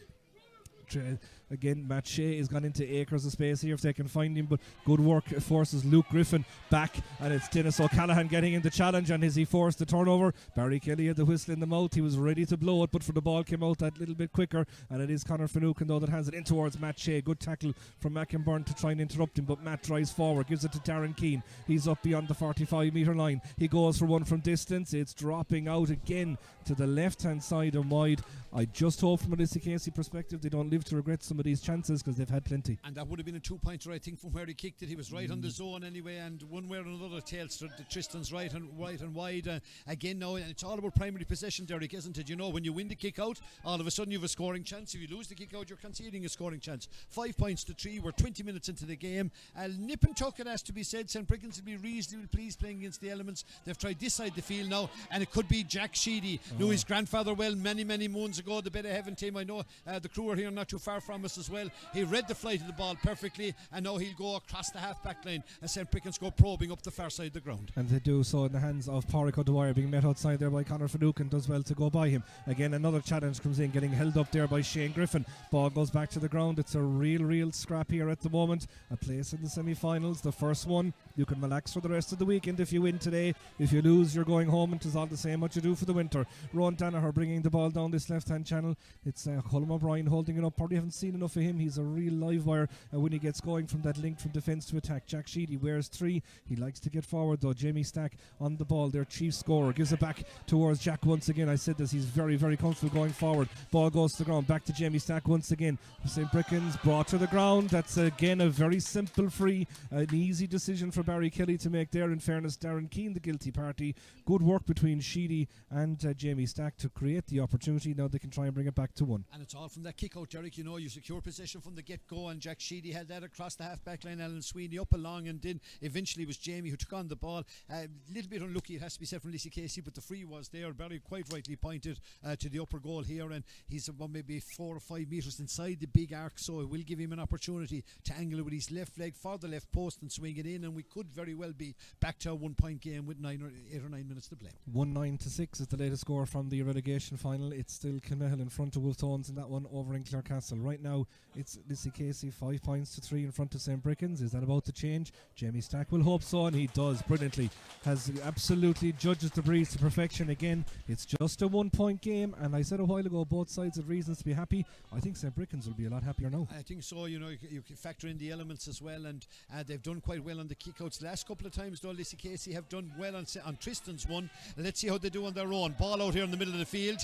Again, Matt Shea has gone into acres of space here if they can find him, but good work forces Luke Griffin back, and it's Dennis O'Callaghan getting in the challenge, and as he forced the turnover, Barry Kelly had the whistle in the mouth. He was ready to blow it, but for the ball came out that little bit quicker, and it is Conor Finucane though that hands it in towards Matt Shea. Good tackle from Mackinburn to try and interrupt him, but Matt drives forward, gives it to Darren Keane. He's up beyond the 45 metre line. He goes for one from distance. It's dropping out again to the left hand side and wide. I just hope from a Lissycasey perspective they don't live to regret some of these chances, because they've had plenty. And that would have been a 2-pointer, I think, from where he kicked it. He was right on the zone anyway, and one way or another, Tailster, Tristan's right and wide again now. And it's all about primary possession, Derek, isn't it? When you win the kick out, all of a sudden you have a scoring chance. If you lose the kick out, you're conceding a scoring chance. 5 points to 3. We're 20 minutes into the game. Nip and tuck, it has to be said. St. Breckans will be reasonably pleased playing against the Elements. They've tried this side the field now, and it could be Jack Sheedy. Knew his grandfather well many moons ago, the Bed of Heaven team. I know the crew are here not too far from us as well. He read the flight of the ball perfectly, and now he'll go across the half-back line as St. Breckans go probing up the far side of the ground. And they do so in the hands of Pádraig O'Dwyer, being met outside there by Conor Finucane. Does well to go by him. Again, another challenge comes in, getting held up there by Shane Griffin. Ball goes back to the ground. It's a real scrap here at the moment. A place in the semi-finals, the first one. You can relax for the rest of the weekend if you win today. If you lose, you're going home, and it's all the same what you do for the winter. Rowan Danaher bringing the ball down this left-hand channel. It's Colm O'Brien holding it up probably haven't seen enough of him. He's a real live wire when he gets going from that link from defence to attack. Jack Sheedy wears 3. He likes to get forward though. Jamie Stack on the ball, their chief scorer, gives it back towards Jack once again. I said this, he's very, very comfortable going forward. Ball goes to the ground, back to Jamie Stack once again. St. Breckans brought to the ground. That's again a very simple free, an easy decision for Barry Kelly to make there. In fairness, Darren Keane, the guilty party. Good work between Sheedy and Jamie Stack to create the opportunity. Now they can try and bring it back to 1. And it's all from that kick out, Derek. You know, you secure possession from the get-go, and Jack Sheedy had that across the half-back line. Alan Sweeney up along, and then eventually it was Jamie who took on the ball. A little bit unlucky, it has to be said, from Lissycasey, but the free was there. Barry quite rightly pointed to the upper goal here, and he's about maybe 4 or 5 metres inside the big arc, so it will give him an opportunity to angle it with his left leg for the left post and swing it in, and we could very well be back to a 1-point game with 8 or 9 minutes to play. 1-9-6 is the latest score from the relegation final. It's still Kilmihil in front of Wolftones in that one over in Clarecastle. Right now it's Lissycasey 5 points to 3 in front of St. Breckans. Is that about to change? Jamie Stack will hope so, and he does brilliantly. Has absolutely judges the breeze to perfection. Again, it's just a 1-point game, and I said a while ago both sides have reasons to be happy. I think St. Breckans will be a lot happier now. I think so. You know, you can factor in the elements as well, and they've done quite well on the kickouts. The last couple of times though, Lissycasey have done well on Tristan's one. Let's see how they do on their own. Ball out here in the middle of the field.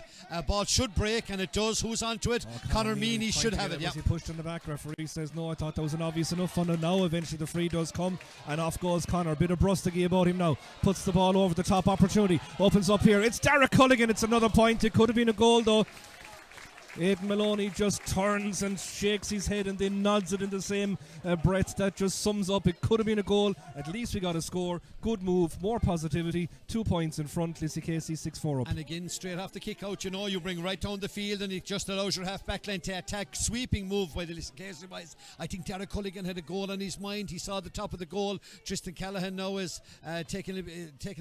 Ball should break, and it does. Who's onto it? Conor Meany should have it. Yeah. He pushed in the back. Referee says no. I thought that was an obvious enough one. And now eventually the free does come, and off goes Conor. Bit of brustiggy about him now. Puts the ball over the top. Opportunity opens up here. It's Derek Culligan. It's another point. It could have been a goal though. Aidan Maloney just turns and shakes his head and then nods it in the same breath. That just sums up. It could have been a goal. At least we got a score. Good move. More positivity. 2 points in front. Lissycasey 6-4 up. And again, straight off the kick out, you know, you bring right down the field, and it just allows your half back line to attack. Sweeping move by the Lissycasey boys. I think Derek Culligan had a goal on his mind. He saw the top of the goal. Tristan Callahan now is taking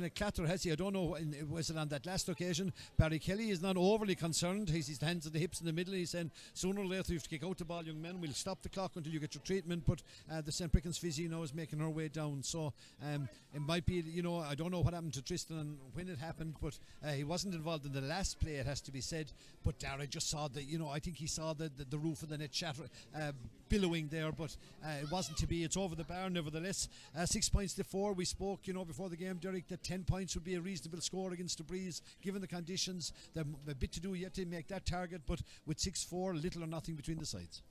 a clatter, has he? I don't know. Was it on that last occasion? Barry Kelly is not overly concerned. He's his hands at the hips in the middle. He's saying sooner or later you have to kick out the ball, young men. We'll stop the clock until you get your treatment. But the St. Breckans physio now is making her way down. So it might be, you know, I don't know what happened to Tristan and when it happened, but he wasn't involved in the last play, it has to be said. But Dara just saw the, you know, I think he saw the roof of the net shatter, billowing there, but it wasn't to be. It's over the bar nevertheless. 6 points to 4. We spoke, you know, before the game, Derek, that 10 points would be a reasonable score against the Breeze given the conditions. There's a bit to do yet to make that target, but with 6-4, little or nothing between the sides.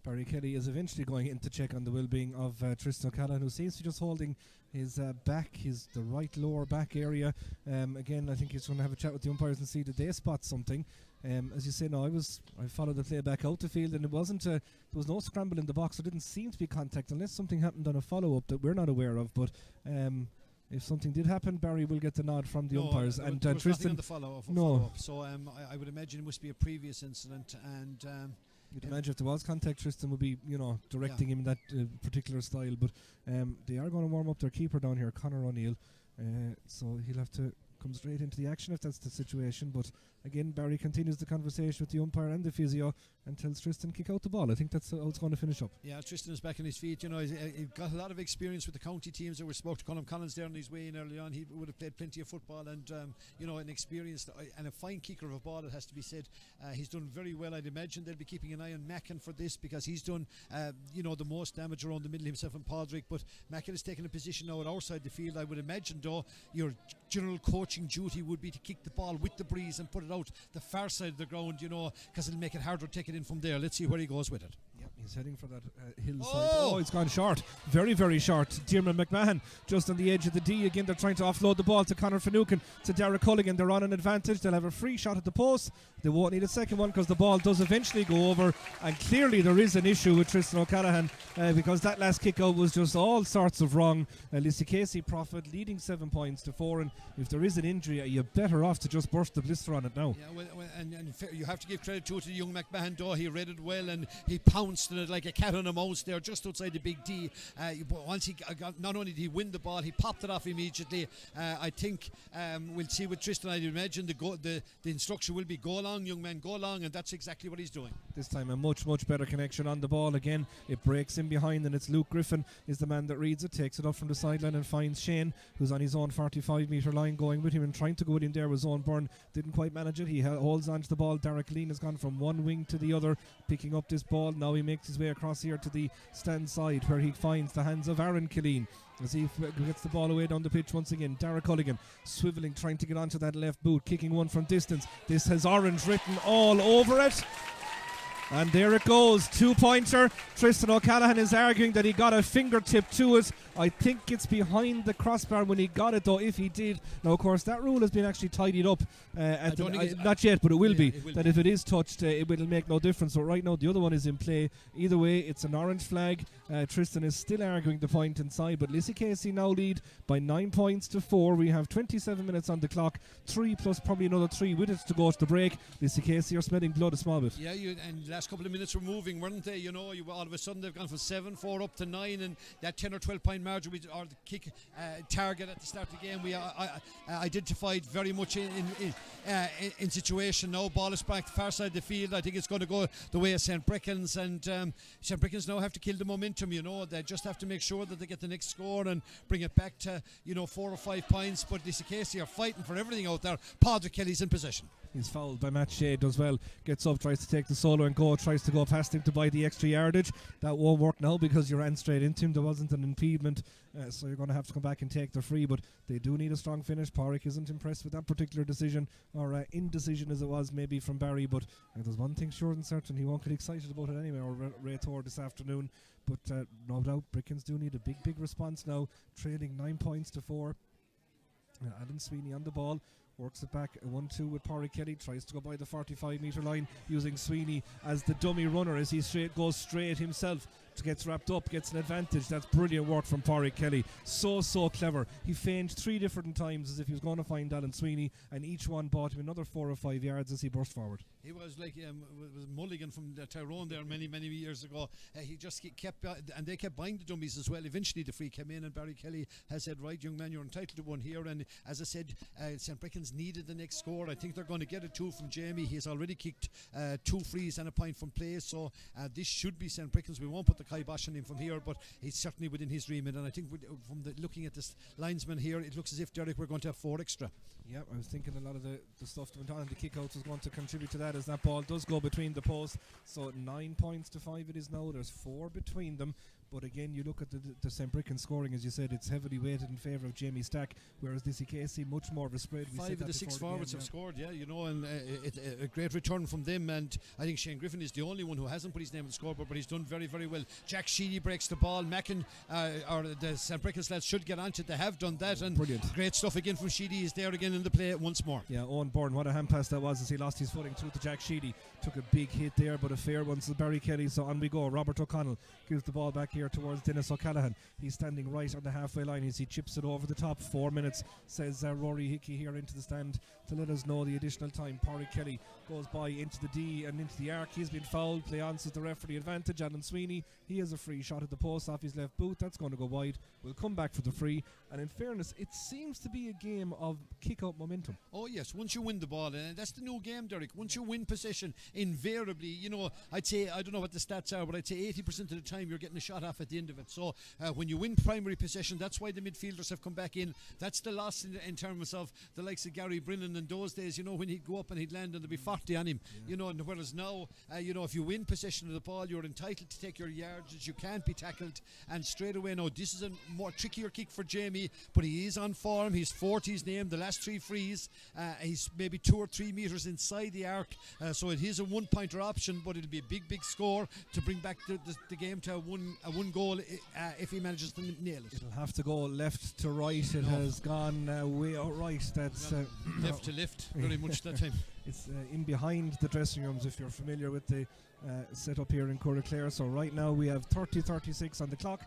Barry Kelly is eventually going in to check on the well-being of Tristan O'Callaghan, who seems to be just holding his back, the right lower back area. Again, I think he's going to have a chat with the umpires and see that they spot something. As you say, no, I followed the play back out the field, and it wasn't there was no scramble in the box. There didn't seem to be contact unless something happened on a follow-up that we're not aware of. But if something did happen, Barry will get the nod from the umpires. And there was Tristan, on the follow-up. So I would imagine it must be a previous incident, and you'd imagine if there was contact, Tristan would be, you know, directing him in that particular style. But they are going to warm up their keeper down here, Conor O'Neill. So he'll have to come straight into the action if that's the situation. But again, Barry continues the conversation with the umpire and the physio and tells Tristan kick out the ball. I think that's how it's going to finish up. Yeah, Tristan is back on his feet. You know, he's got a lot of experience with the county teams. That we spoke to Colin Collins there on his way in early on. He would have played plenty of football, and you know, an experienced and a fine kicker of a ball, it has to be said. He's done very well. I'd imagine they'll be keeping an eye on Mackin for this, because he's done you know, the most damage around the middle himself and Padraig. But Mackin has taken a position now at our side of the field. I would imagine though your general coaching duty would be to kick the ball with the breeze and put it out the far side of the ground, you know, because it'll make it harder to take it in from there. Let's see where he goes with it. Yep, he's heading for that hillside. Oh, it's gone short. Very, very short. Diarmaid McMahon just on the edge of the D. Again, they're trying to offload the ball to Conor Finucane, to Derek Culligan. They're on an advantage. They'll have a free shot at the post. They won't need a second one because the ball does eventually go over. And clearly there is an issue with Tristan O'Callaghan because that last kick out was just all sorts of wrong. Lissycasey profit leading 7 points to 4. And if there is an injury, you're better off to just burst the blister on it now. Yeah, well, and you have to give credit to the young McMahon, though. He read it well and he pounced twisting it like a cat on a mouse there just outside the big D. But once he got, not only did he win the ball, he popped it off immediately. I think we'll see with Tristan. I'd imagine the instruction will be go long, young man, go long, and that's exactly what he's doing. This time a much better connection on the ball. Again, it breaks in behind, and it's Luke Griffin is the man that reads it, takes it up from the sideline and finds Shane, who's on his own 45-metre line, going with him and trying to go with him there. Was Owen Byrne, didn't quite manage it. He holds on to the ball. Derek Lean has gone from one wing to the other, picking up this ball. Now he makes his way across here to the stand side, where he finds the hands of Aaron Killeen as he gets the ball away down the pitch once again. Derek Culligan swivelling, trying to get onto that left boot, kicking one from distance. This has orange written all over it. And there it goes, 2-pointer. Tristan O'Callaghan is arguing that he got a fingertip to it. I think it's behind the crossbar when he got it, though, if he did. Now, of course, that rule has been actually tidied up. Not yet, but it will be. That if it is touched, it will make no difference. So right now, the other one is in play. Either way, it's an orange flag. Tristan is still arguing the point inside, but Lissycasey now lead by 9 points to 4. We have 27 minutes on the clock. 3 plus probably another 3 with it to go to the break. Lissycasey are smelling blood a small bit. Yeah, and last couple of minutes were moving, weren't they? You know, all of a sudden they've gone from 7-4 up to 9, and that 10 or 12 point margin or the kick target at the start of the game we identified very much in situation. Now ball is back to the far side of the field. I think it's going to go the way of St. Breckans, and St. Breckans now have to kill the momentum. You know, they just have to make sure that they get the next score and bring it back to 4 or 5 points. But Lissycasey are fighting for everything out there. Padraig Kelly's in possession. He's fouled by Matt Shea, does well, gets up, tries to take the solo and go, tries to go past him to buy the extra yardage. That won't work now because you ran straight into him. There wasn't an impediment, so you're going to have to come back and take the free, but they do need a strong finish. Pádraig isn't impressed with that particular decision, or indecision as it was maybe from Barry, but there's one thing sure and certain, he won't get excited about it anyway, or Ray Thor this afternoon. But no doubt Breckans do need a big response now, trailing 9 points to 4. Adam Sweeney on the ball, works it back, 1-2 with Pádraig Kelly, tries to go by the 45-metre line using Sweeney as the dummy runner as he goes straight himself, gets wrapped up, gets an advantage. That's brilliant work from Pádraig Kelly. So clever. He feigned 3 different times as if he was going to find Alan Sweeney, and each one bought him another 4 or 5 yards as he burst forward. He was like was Mulligan from Tyrone there many years ago. He just kept and they kept buying the dummies as well. Eventually the free came in, and Barry Kelly has said, right, young man, you're entitled to one here. And as I said, St. Breckans needed the next score. I think they're going to get a 2 from Jamie. He's already kicked 2 frees and a point from play, so this should be St. Breckans. We won't put the kibosh on him from here, but he's certainly within his remit. And I think from looking at this linesman here, it looks as if, Derek, we're going to have 4 extra. Yeah, I was thinking a lot of the stuff that went on in the kickouts was going to contribute to that, as that ball does go between the posts. So 9 points to 5 it is now. There's 4 between them. But again, you look at the St. Breckans scoring, as you said, it's heavily weighted in favour of Jamie Stack, whereas Lissycasey much more of a spread. 5 of the 6 forwards have scored, and a great return from them. And I think Shane Griffin is the only one who hasn't put his name on the scoreboard, but he's done very well. Jack Sheedy breaks the ball. Mackin, or the St. Breckans lads should get onto it. They have done that, and brilliant. Great stuff again from Sheedy. He's there again in the play once more. Yeah, Owen Byrne, what a hand pass that was as he lost his footing through to Jack Sheedy. Took a big hit there, but a fair one to Barry Kelly. So on we go. Robert O'Connell gives the ball back here towards Dennis O'Callaghan. He's standing right on the halfway line as he chips it over the top. 4 minutes, says Rory Hickey here into the stand to let us know the additional time. Pádraig Kelly goes by into the D and into the arc. He's been fouled. Play on, says the referee. Advantage. Alan Sweeney, he has a free shot at the post off his left boot. That's going to go wide. We'll come back for the free. And in fairness, it seems to be a game of kick-out momentum. Oh yes, once you win the ball, and that's the new game, Derek. Once you win possession, invariably, I'd say, I don't know what the stats are, but I'd say 80% of the time you're getting a shot off at the end of it. So when you win primary possession, that's why the midfielders have come back in. That's the loss in terms of the likes of Gary Brennan in those days, when he'd go up and he'd land and there'd be 40 on him, and whereas now, if you win possession of the ball, you're entitled to take your yards. You can't be tackled, and straight away now, this is a more trickier kick for Jamie, but he is on form. He's 40's name, the last 3 frees. He's maybe 2 or 3 metres inside the arc, so it is a 1-pointer option, but it'll be a big score to bring back the game to a one goal if he manages to nail it. It'll have to go left to right. It has gone way out right. That's left to left very much that time. It's in behind the dressing rooms, if you're familiar with the setup here in Clare. So right now we have 30-36 on the clock.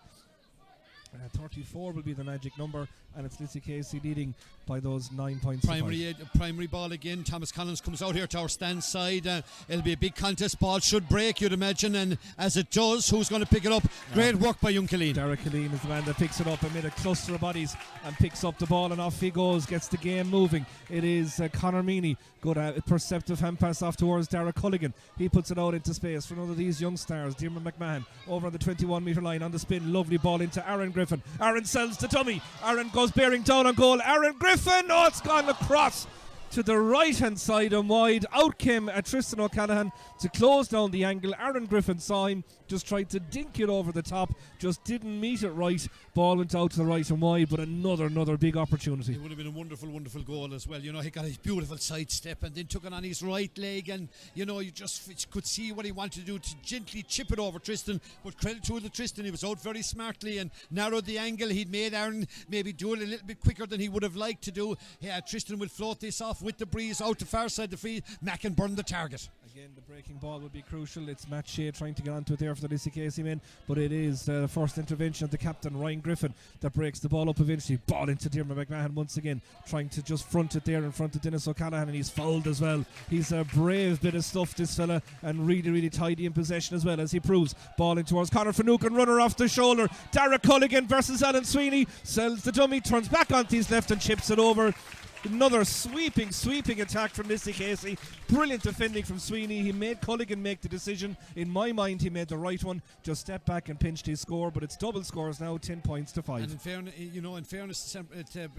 34 will be the magic number, and it's Lissycasey leading by those 9 points. Primary ball again. Thomas Collins comes out here to our stand side. It'll be a big contest. Ball should break, you'd imagine, and as it does, who's going to pick it up? Great work by young Killeen. Derek Killeen is the man that picks it up amid a cluster of bodies and picks up the ball, and off he goes, gets the game moving. It is Conor Meany. Good perceptive hand pass off towards Derek Culligan. He puts it out into space for another of these young stars, Diarmuid McMahon, over on the 21 metre line on the spin. Lovely ball into Aaron Griffin. Aaron sells the dummy. Aaron goes bearing down on goal. Aaron Griffin, oh, it's gone across to the right hand side and wide. Out came Tristan O'Callaghan to close down the angle. Aaron Griffin saw him, just tried to dink it over the top, just didn't meet it right. Ball went out to the right and wide, but another big opportunity. It would have been a wonderful goal as well. You know, he got his beautiful side step and then took it on his right leg, and you know, you just could see what he wanted to do, to gently chip it over Tristan. But credit to Tristan, he was out very smartly and narrowed the angle. He'd made Aaron maybe do it a little bit quicker than he would have liked to do. Tristan will float this off with the breeze out to far side the field. Macken burned the target. Again, the breaking ball would be crucial. It's Matt Shea trying to get onto it there for the Lissycasey men, but it is the first intervention of the captain, Ryan Griffin, that breaks the ball up eventually. Ball into Diarmuid McMahon once again, trying to just front it there in front of Dennis O'Callaghan, and he's fouled as well. He's a brave bit of stuff, this fella, and really tidy in possession as well, as he proves. Ball in towards Conor Finucane, runner off the shoulder. Derek Culligan versus Alan Sweeney. Sells the dummy, turns back onto his left and chips it over. Another sweeping attack from Lissycasey. Brilliant defending from Sweeney. He made Culligan make the decision. In my mind, he made the right one. Just stepped back and pinched his score, but it's double scores now, 10 points to 5. And in fairness to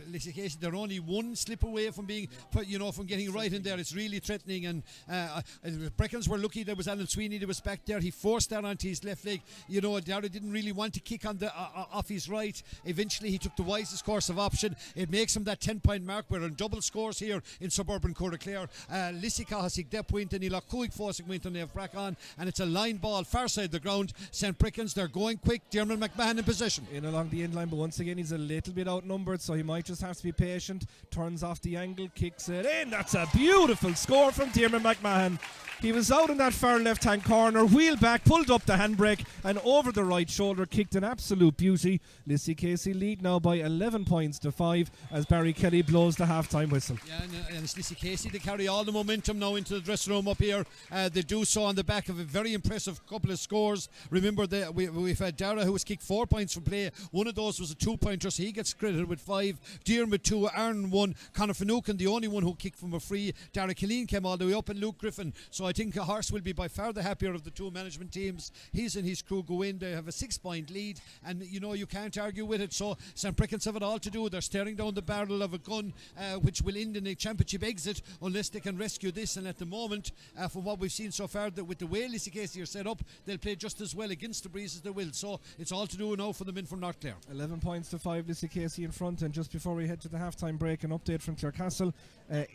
Lissycasey, they're only one slip away from being, from getting right in there. It's really threatening. And Breckans were lucky there was Alan Sweeney that was back there. He forced that onto his left leg. Dara didn't really want to kick on the off his right. Eventually, he took the wisest course of option. It makes him that 10-point mark. We're on double scores here in suburban Clare. Lissycasey point and Ilacuig Fosig went on Breckans, and it's a line ball far side the ground. St. Breckans, they're going quick. Diarmuid McMahon in possession. In along the end line, but once again he's a little bit outnumbered, so he might just have to be patient. Turns off the angle, kicks it in. That's a beautiful score from Diarmuid McMahon. He was out in that far left hand corner, wheeled back, pulled up the handbrake and over the right shoulder, kicked an absolute beauty. Lissycasey lead now by 11 points to 5 as Barry Kelly blows the half-time whistle. Yeah, and it's Lissycasey. They carry all the momentum now into the dressing room up here. They do so on the back of a very impressive couple of scores. Remember that we've had Dara, who was kicked 4 points from play. One of those was a 2-pointer, so he gets credited with 5. Diarmuid 2, Aaron 1. Conor Finucane, the only one who kicked from a free. Dara Killeen came all the way up, and Luke Griffin. So I think Horse will be by far the happier of the two management teams. He's and his crew go in. They have a 6-point lead, and you can't argue with it. So St. Breckans have it all to do. They're staring down the barrel of a gun which will end in a championship exit unless they can rescue this. And at the moment, from what we've seen so far, that with the way Lissycasey are set up, they'll play just as well against the breeze as they will. So it's all to do now for the men from North Clare. 11 points to 5, Lissycasey in front. And just before we head to the half-time break, an update from Clarecastle.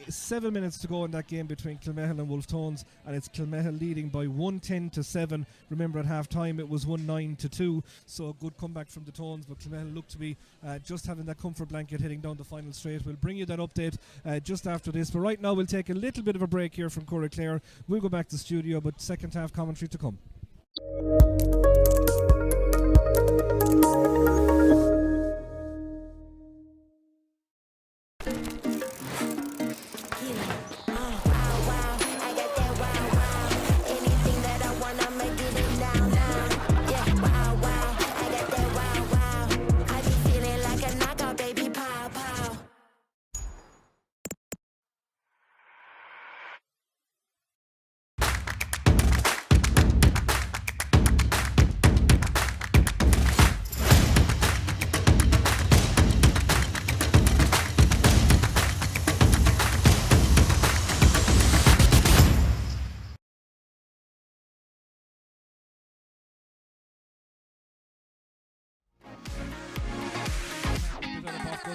7 minutes to go in that game between Kilmehel and Wolftones, and it's Kilmehel leading by 110 to 7. Remember, at half-time it was 1-9 to 2, so a good comeback from the Tones, but Kilmehel look to be just having that comfort blanket heading down the final straight. We'll bring you that update just after this, but right now we'll take a little bit of a break here from Clare. We'll go back to the studio, but second half commentary to come.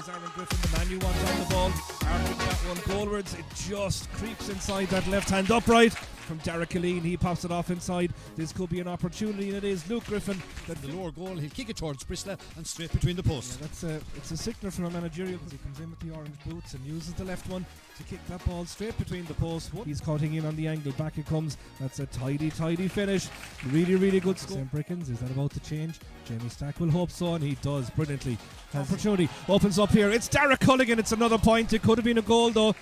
Aaron Griffin, the man you want on the ball, arguing that one goalwards. It just creeps inside that left hand upright. from Derek Killeen. He pops it off inside. This could be an opportunity, and it is. Luke Griffin. The lower goal, he'll kick it towards Bristol and straight between the posts. Yeah, it's a sickener from a managerial. He comes in with the orange boots and uses the left one to kick that ball straight between the posts. He's cutting in on the angle. Back it comes. That's a tidy finish. Really good score. St. Breckans, is that about to change? Jamie Stack will hope so, and he does brilliantly. Opportunity opens up here. It's Derek Culligan. It's another point. It could have been a goal though.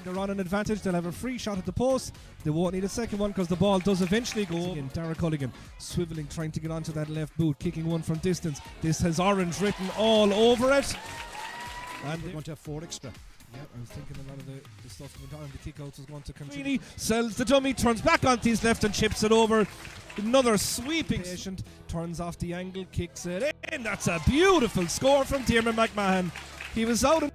They're on an advantage. They'll have a free shot at the post. They won't need a second one because the ball does eventually go in. Derek Culligan swiveling, trying to get onto that left boot, kicking one from distance. This has orange written all over it. And they want to have 4 extra. Yeah, I was thinking a lot of the stuff that went on. The kickouts was going to continue. Sells the dummy, turns back onto his left and chips it over. Another sweeping patient, turns off the angle, kicks it in. That's a beautiful score from Diarmaid McMahon. He was out in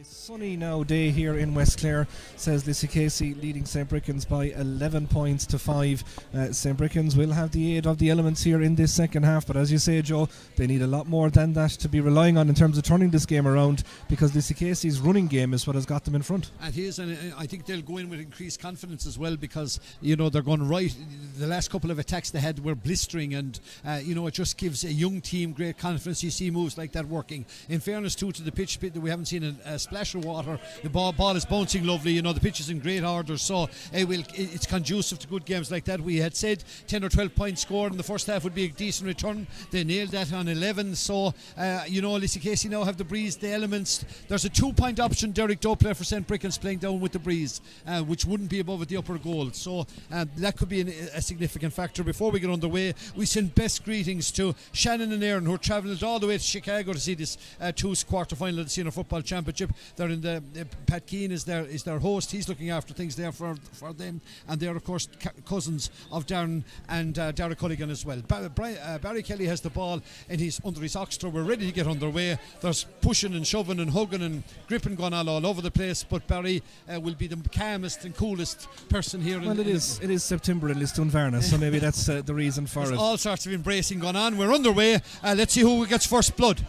Sunny now day here in West Clare, says Lissycasey, leading St. Breckans by 11 points to 5. St. Breckans will have the aid of the elements here in this second half, but as you say, Joe, they need a lot more than that to be relying on in terms of turning this game around, because Lissycasey's running game is what has got them in front. And he is, and I think they'll go in with increased confidence as well, because they're going right. The last couple of attacks they had were blistering, and it just gives a young team great confidence. You see moves like that working. In fairness too to the pitch, we haven't seen a splash of water. The ball is bouncing lovely. The pitch is in great order, so it's conducive to good games like that. We had said 10 or 12 points scored in the first half would be a decent return. They nailed that on 11. So Lissycasey now have the breeze, the elements. There's a 2-point option. Derek Doppler for St. Breckans playing down with the breeze, which wouldn't be above at the upper goal. So that could be a significant factor. Before we get underway, we send best greetings to Shannon and Aaron, who are travelled all the way to Chicago to see this TUS quarter-final of the Senior Football Championship. They're in the Pat Keane is their host. He's looking after things there for them, and they're of course cousins of Darren and Dara Culligan as well. Barry Kelly has the ball under his oxter. We're ready to get underway. There's pushing and shoving and hugging and gripping going on all over the place, but Barry will be the calmest and coolest person here. Well, it is September in Lisdoonvarna, so maybe that's the reason for it. All sorts of embracing going on. We're underway. Let's see who gets first blood.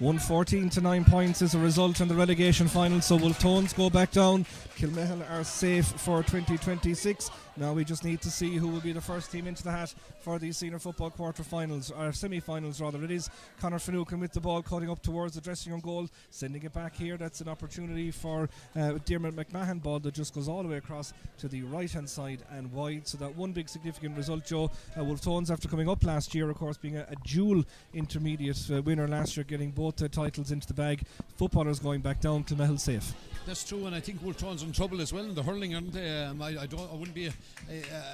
114 to 9 points is a result in the relegation final, so will Tones go back down. Kilmehel are safe for 2026. Now we just need to see who will be the first team into the hat for the senior football quarter-finals, or semi-finals rather. It is Conor Finucane with the ball cutting up towards the dressing room goal, sending it back here. That's an opportunity for Diarmuid McMahon ball that just goes all the way across to the right-hand side and wide. So that one big significant result, Joe. Wolf Tones, after coming up last year, of course, being a dual intermediate winner last year, getting both titles into the bag. Footballers going back down, Kilmehel safe. That's true, and I think Wolf Tones in trouble as well in the hurling, aren't they? I wouldn't be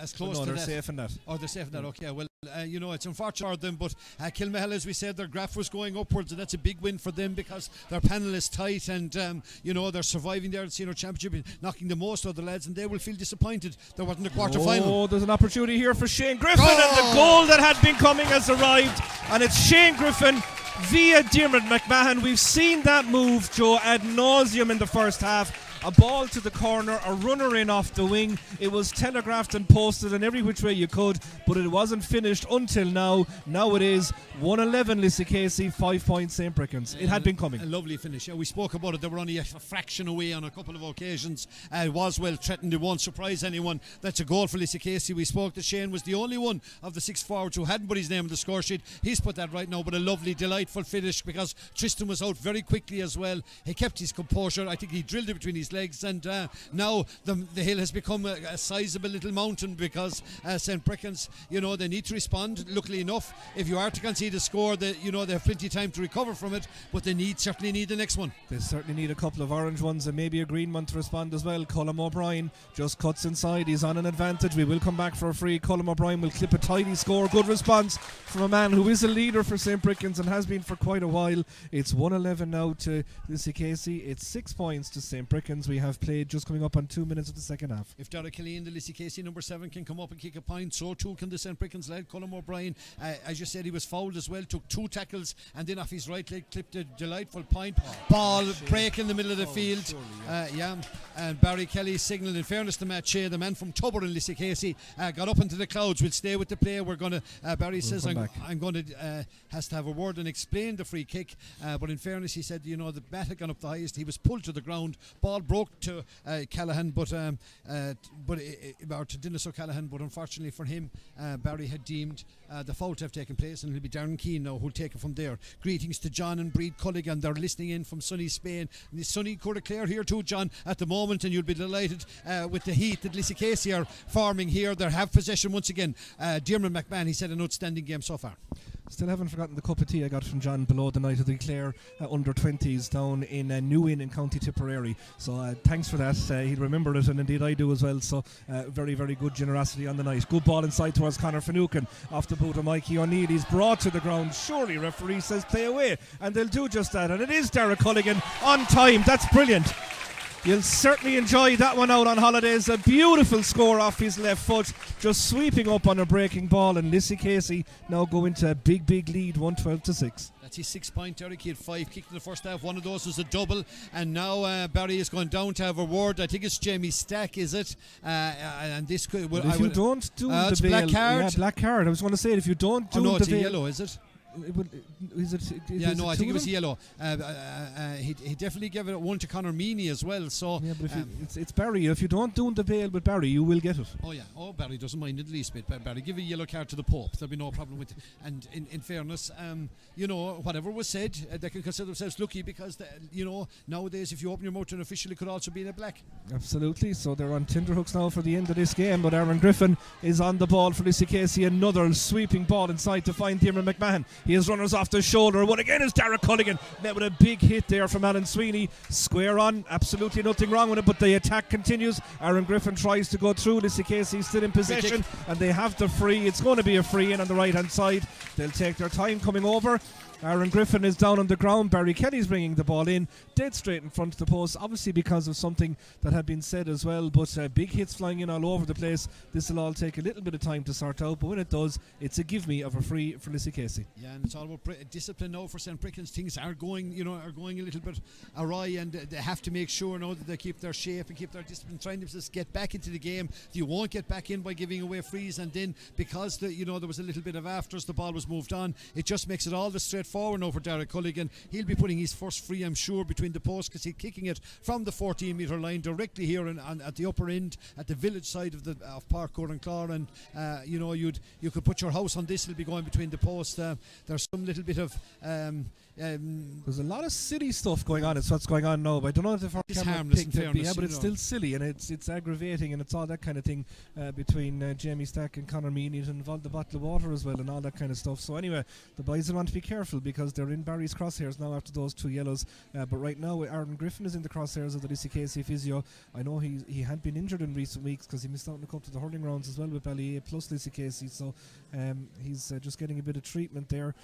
as close to they're that. Safe in that. Oh, they're safe in that. Okay, well, it's unfortunate for them, but Kilmehel, as we said, their graph was going upwards, and that's a big win for them because their panel is tight, and they're surviving there at the Senior Championship, knocking the most of the lads, and they will feel disappointed there wasn't a quarter final. Oh, there's an opportunity here for Shane Griffin, and the goal that had been coming has arrived, and it's Shane Griffin via Diarmuid McMahon. We've seen that move, Joe, ad nauseum in the first half. A ball to the corner, a runner in off the wing. It was telegraphed and posted in every which way you could, but it wasn't finished until now. Now it is 111 Lissycasey, 5 points St. Breckans. It had been coming. A lovely finish. We spoke about it. They were only a fraction away on a couple of occasions. It was well threatened. It won't surprise anyone. That's a goal for Lissycasey. We spoke that Shane was the only one of the 6 forwards who hadn't put his name on the score sheet. He's put that right now, but a lovely, delightful finish because Tristan was out very quickly as well. He kept his composure. I think he drilled it between his legs, and now the hill has become a sizable little mountain because St. Breckans, they need to respond. Luckily enough, if you are to concede a score, they have plenty of time to recover from it, but they certainly need the next one. They certainly need a couple of orange ones and maybe a green one to respond as well. Colm O'Brien just cuts inside. He's on an advantage. We will come back for a free. Colm O'Brien will clip a tidy score. Good response from a man who is a leader for St. Breckans and has been for quite a while. It's 111 now to Lissycasey. It's 6 points to St. Breckans. We have played just coming up on 2 minutes of the second half. If Dara Killeen, the Lissycasey number 7, can come up and kick a point, so too can the St. Breckans lad Colm O'Brien. As you said, he was fouled as well, took 2 tackles, and then off his right leg clipped a delightful point. Ball break in the middle of the field. Surely, and Barry Kelly signalled, in fairness to Matt Shea, the man from Tubber in Lissycasey, got up into the clouds. We'll stay with the play. We're going to Barry says I'm going to has to have a word and explain the free kick, but in fairness he said the bat had gone up the highest. He was pulled to the ground. Ball broke to Callahan, or to Dennis O'Callaghan, but unfortunately for him, Barry had deemed the foul to have taken place, and it'll be Darren Keane now who'll take it from there. Greetings to John and Breed Culligan. They're listening in from sunny Spain. And it's sunny Clare here too, John, at the moment, and you'll be delighted with the heat that Lissycasey are forming here. They have possession once again. Diarmuid McMahon, he said, an outstanding game so far. Still haven't forgotten the cup of tea I got from John below the night of the Clare under-20s down in New Inn in County Tipperary. So thanks for that. He'd remember it, and indeed I do as well. So very, very good generosity on the night. Good ball inside towards Conor Finucane. Off the boot of Mikey O'Neill. He's brought to the ground. Surely referee says play away. And they'll do just that. And it is Dara Culligan on time. That's brilliant. You'll certainly enjoy that one out on holidays. A beautiful score off his left foot, just sweeping up on a breaking ball, and Lissycasey now go into a big lead, 112-6. That's his 6-point. Derek, he had 5 kicked in the first half. One of those was a double, and now Barry is going down to have a word. I think it's Jamie Stack, is it? And this could. Well, if you don't do the bail, black card. Yeah, black card. I was going to say it. If you don't do no, the it's bail, a yellow, is it? I think it was yellow. He definitely gave it one to Conor Meany as well. So yeah, but it's Barry. If you don't do the bail with Barry, you will get it. Oh yeah. Oh, Barry doesn't mind in the least bit. Barry, give a yellow card to the Pope. There'll be no problem with it. And in fairness, whatever was said, they can consider themselves lucky because nowadays if you open your mouth to an official, it could also be in a black. Absolutely. So they're on tenterhooks now for the end of this game. But Aaron Griffin is on the ball for Lissycasey. Another sweeping ball inside to find Diarmaid McMahon. He has runners off the shoulder. One again is Derek Culligan. Met with a big hit there from Alan Sweeney. Square on. Absolutely nothing wrong with it, but the attack continues. Aaron Griffin tries to go through. Lissycasey still in possession, and they have the free. It's going to be a free in on the right hand side. They'll take their time coming over. Aaron Griffin is down on the ground. Barry Kelly's bringing the ball in, dead straight in front of the post, obviously because of something that had been said as well, but big hits flying in all over the place. This will all take a little bit of time to sort out, but when it does, it's a give me of a free for Lissycasey. Yeah, and it's all about discipline now for St. Breckans. Things are going a little bit awry, and they have to make sure now that they keep their shape and keep their discipline, trying to just get back into the game. You won't get back in by giving away frees, and then because there was a little bit of afters, the ball was moved on. It just makes it all the straightforward now for Derek Culligan. He'll be putting his first free, I'm sure, between the posts because he's kicking it from the 14-metre line directly here at the upper end, at the village side of Parkour and Clare, and you could put your house on this. It'll be going between the posts. There's some little bit of there's a lot of silly stuff going on. It's what's going on now, but I don't know if our camera picked it. Yeah, but it's still silly, and it's aggravating, and it's all that kind of thing between Jamie Stack and Conor Meany. It involved the bottle of water as well and all that kind of stuff. So anyway, the boys will want to be careful because they're in Barry's crosshairs now after those 2 yellows, but right now Aaron Griffin is in the crosshairs of the Lissycasey physio. I know he had been injured in recent weeks because he missed out on a couple of the hurling rounds as well with Ballyea plus Lissycasey, so he's just getting a bit of treatment there.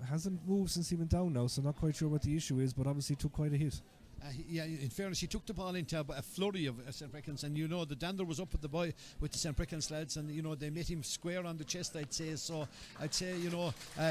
Hasn't moved since he went down now, so not quite sure what the issue is, but obviously took quite a hit. In fairness, he took the ball into a flurry of St. Breckans, and the dander was up with the St. Breckans lads, and they met him square on the chest, I'd say. So I'd say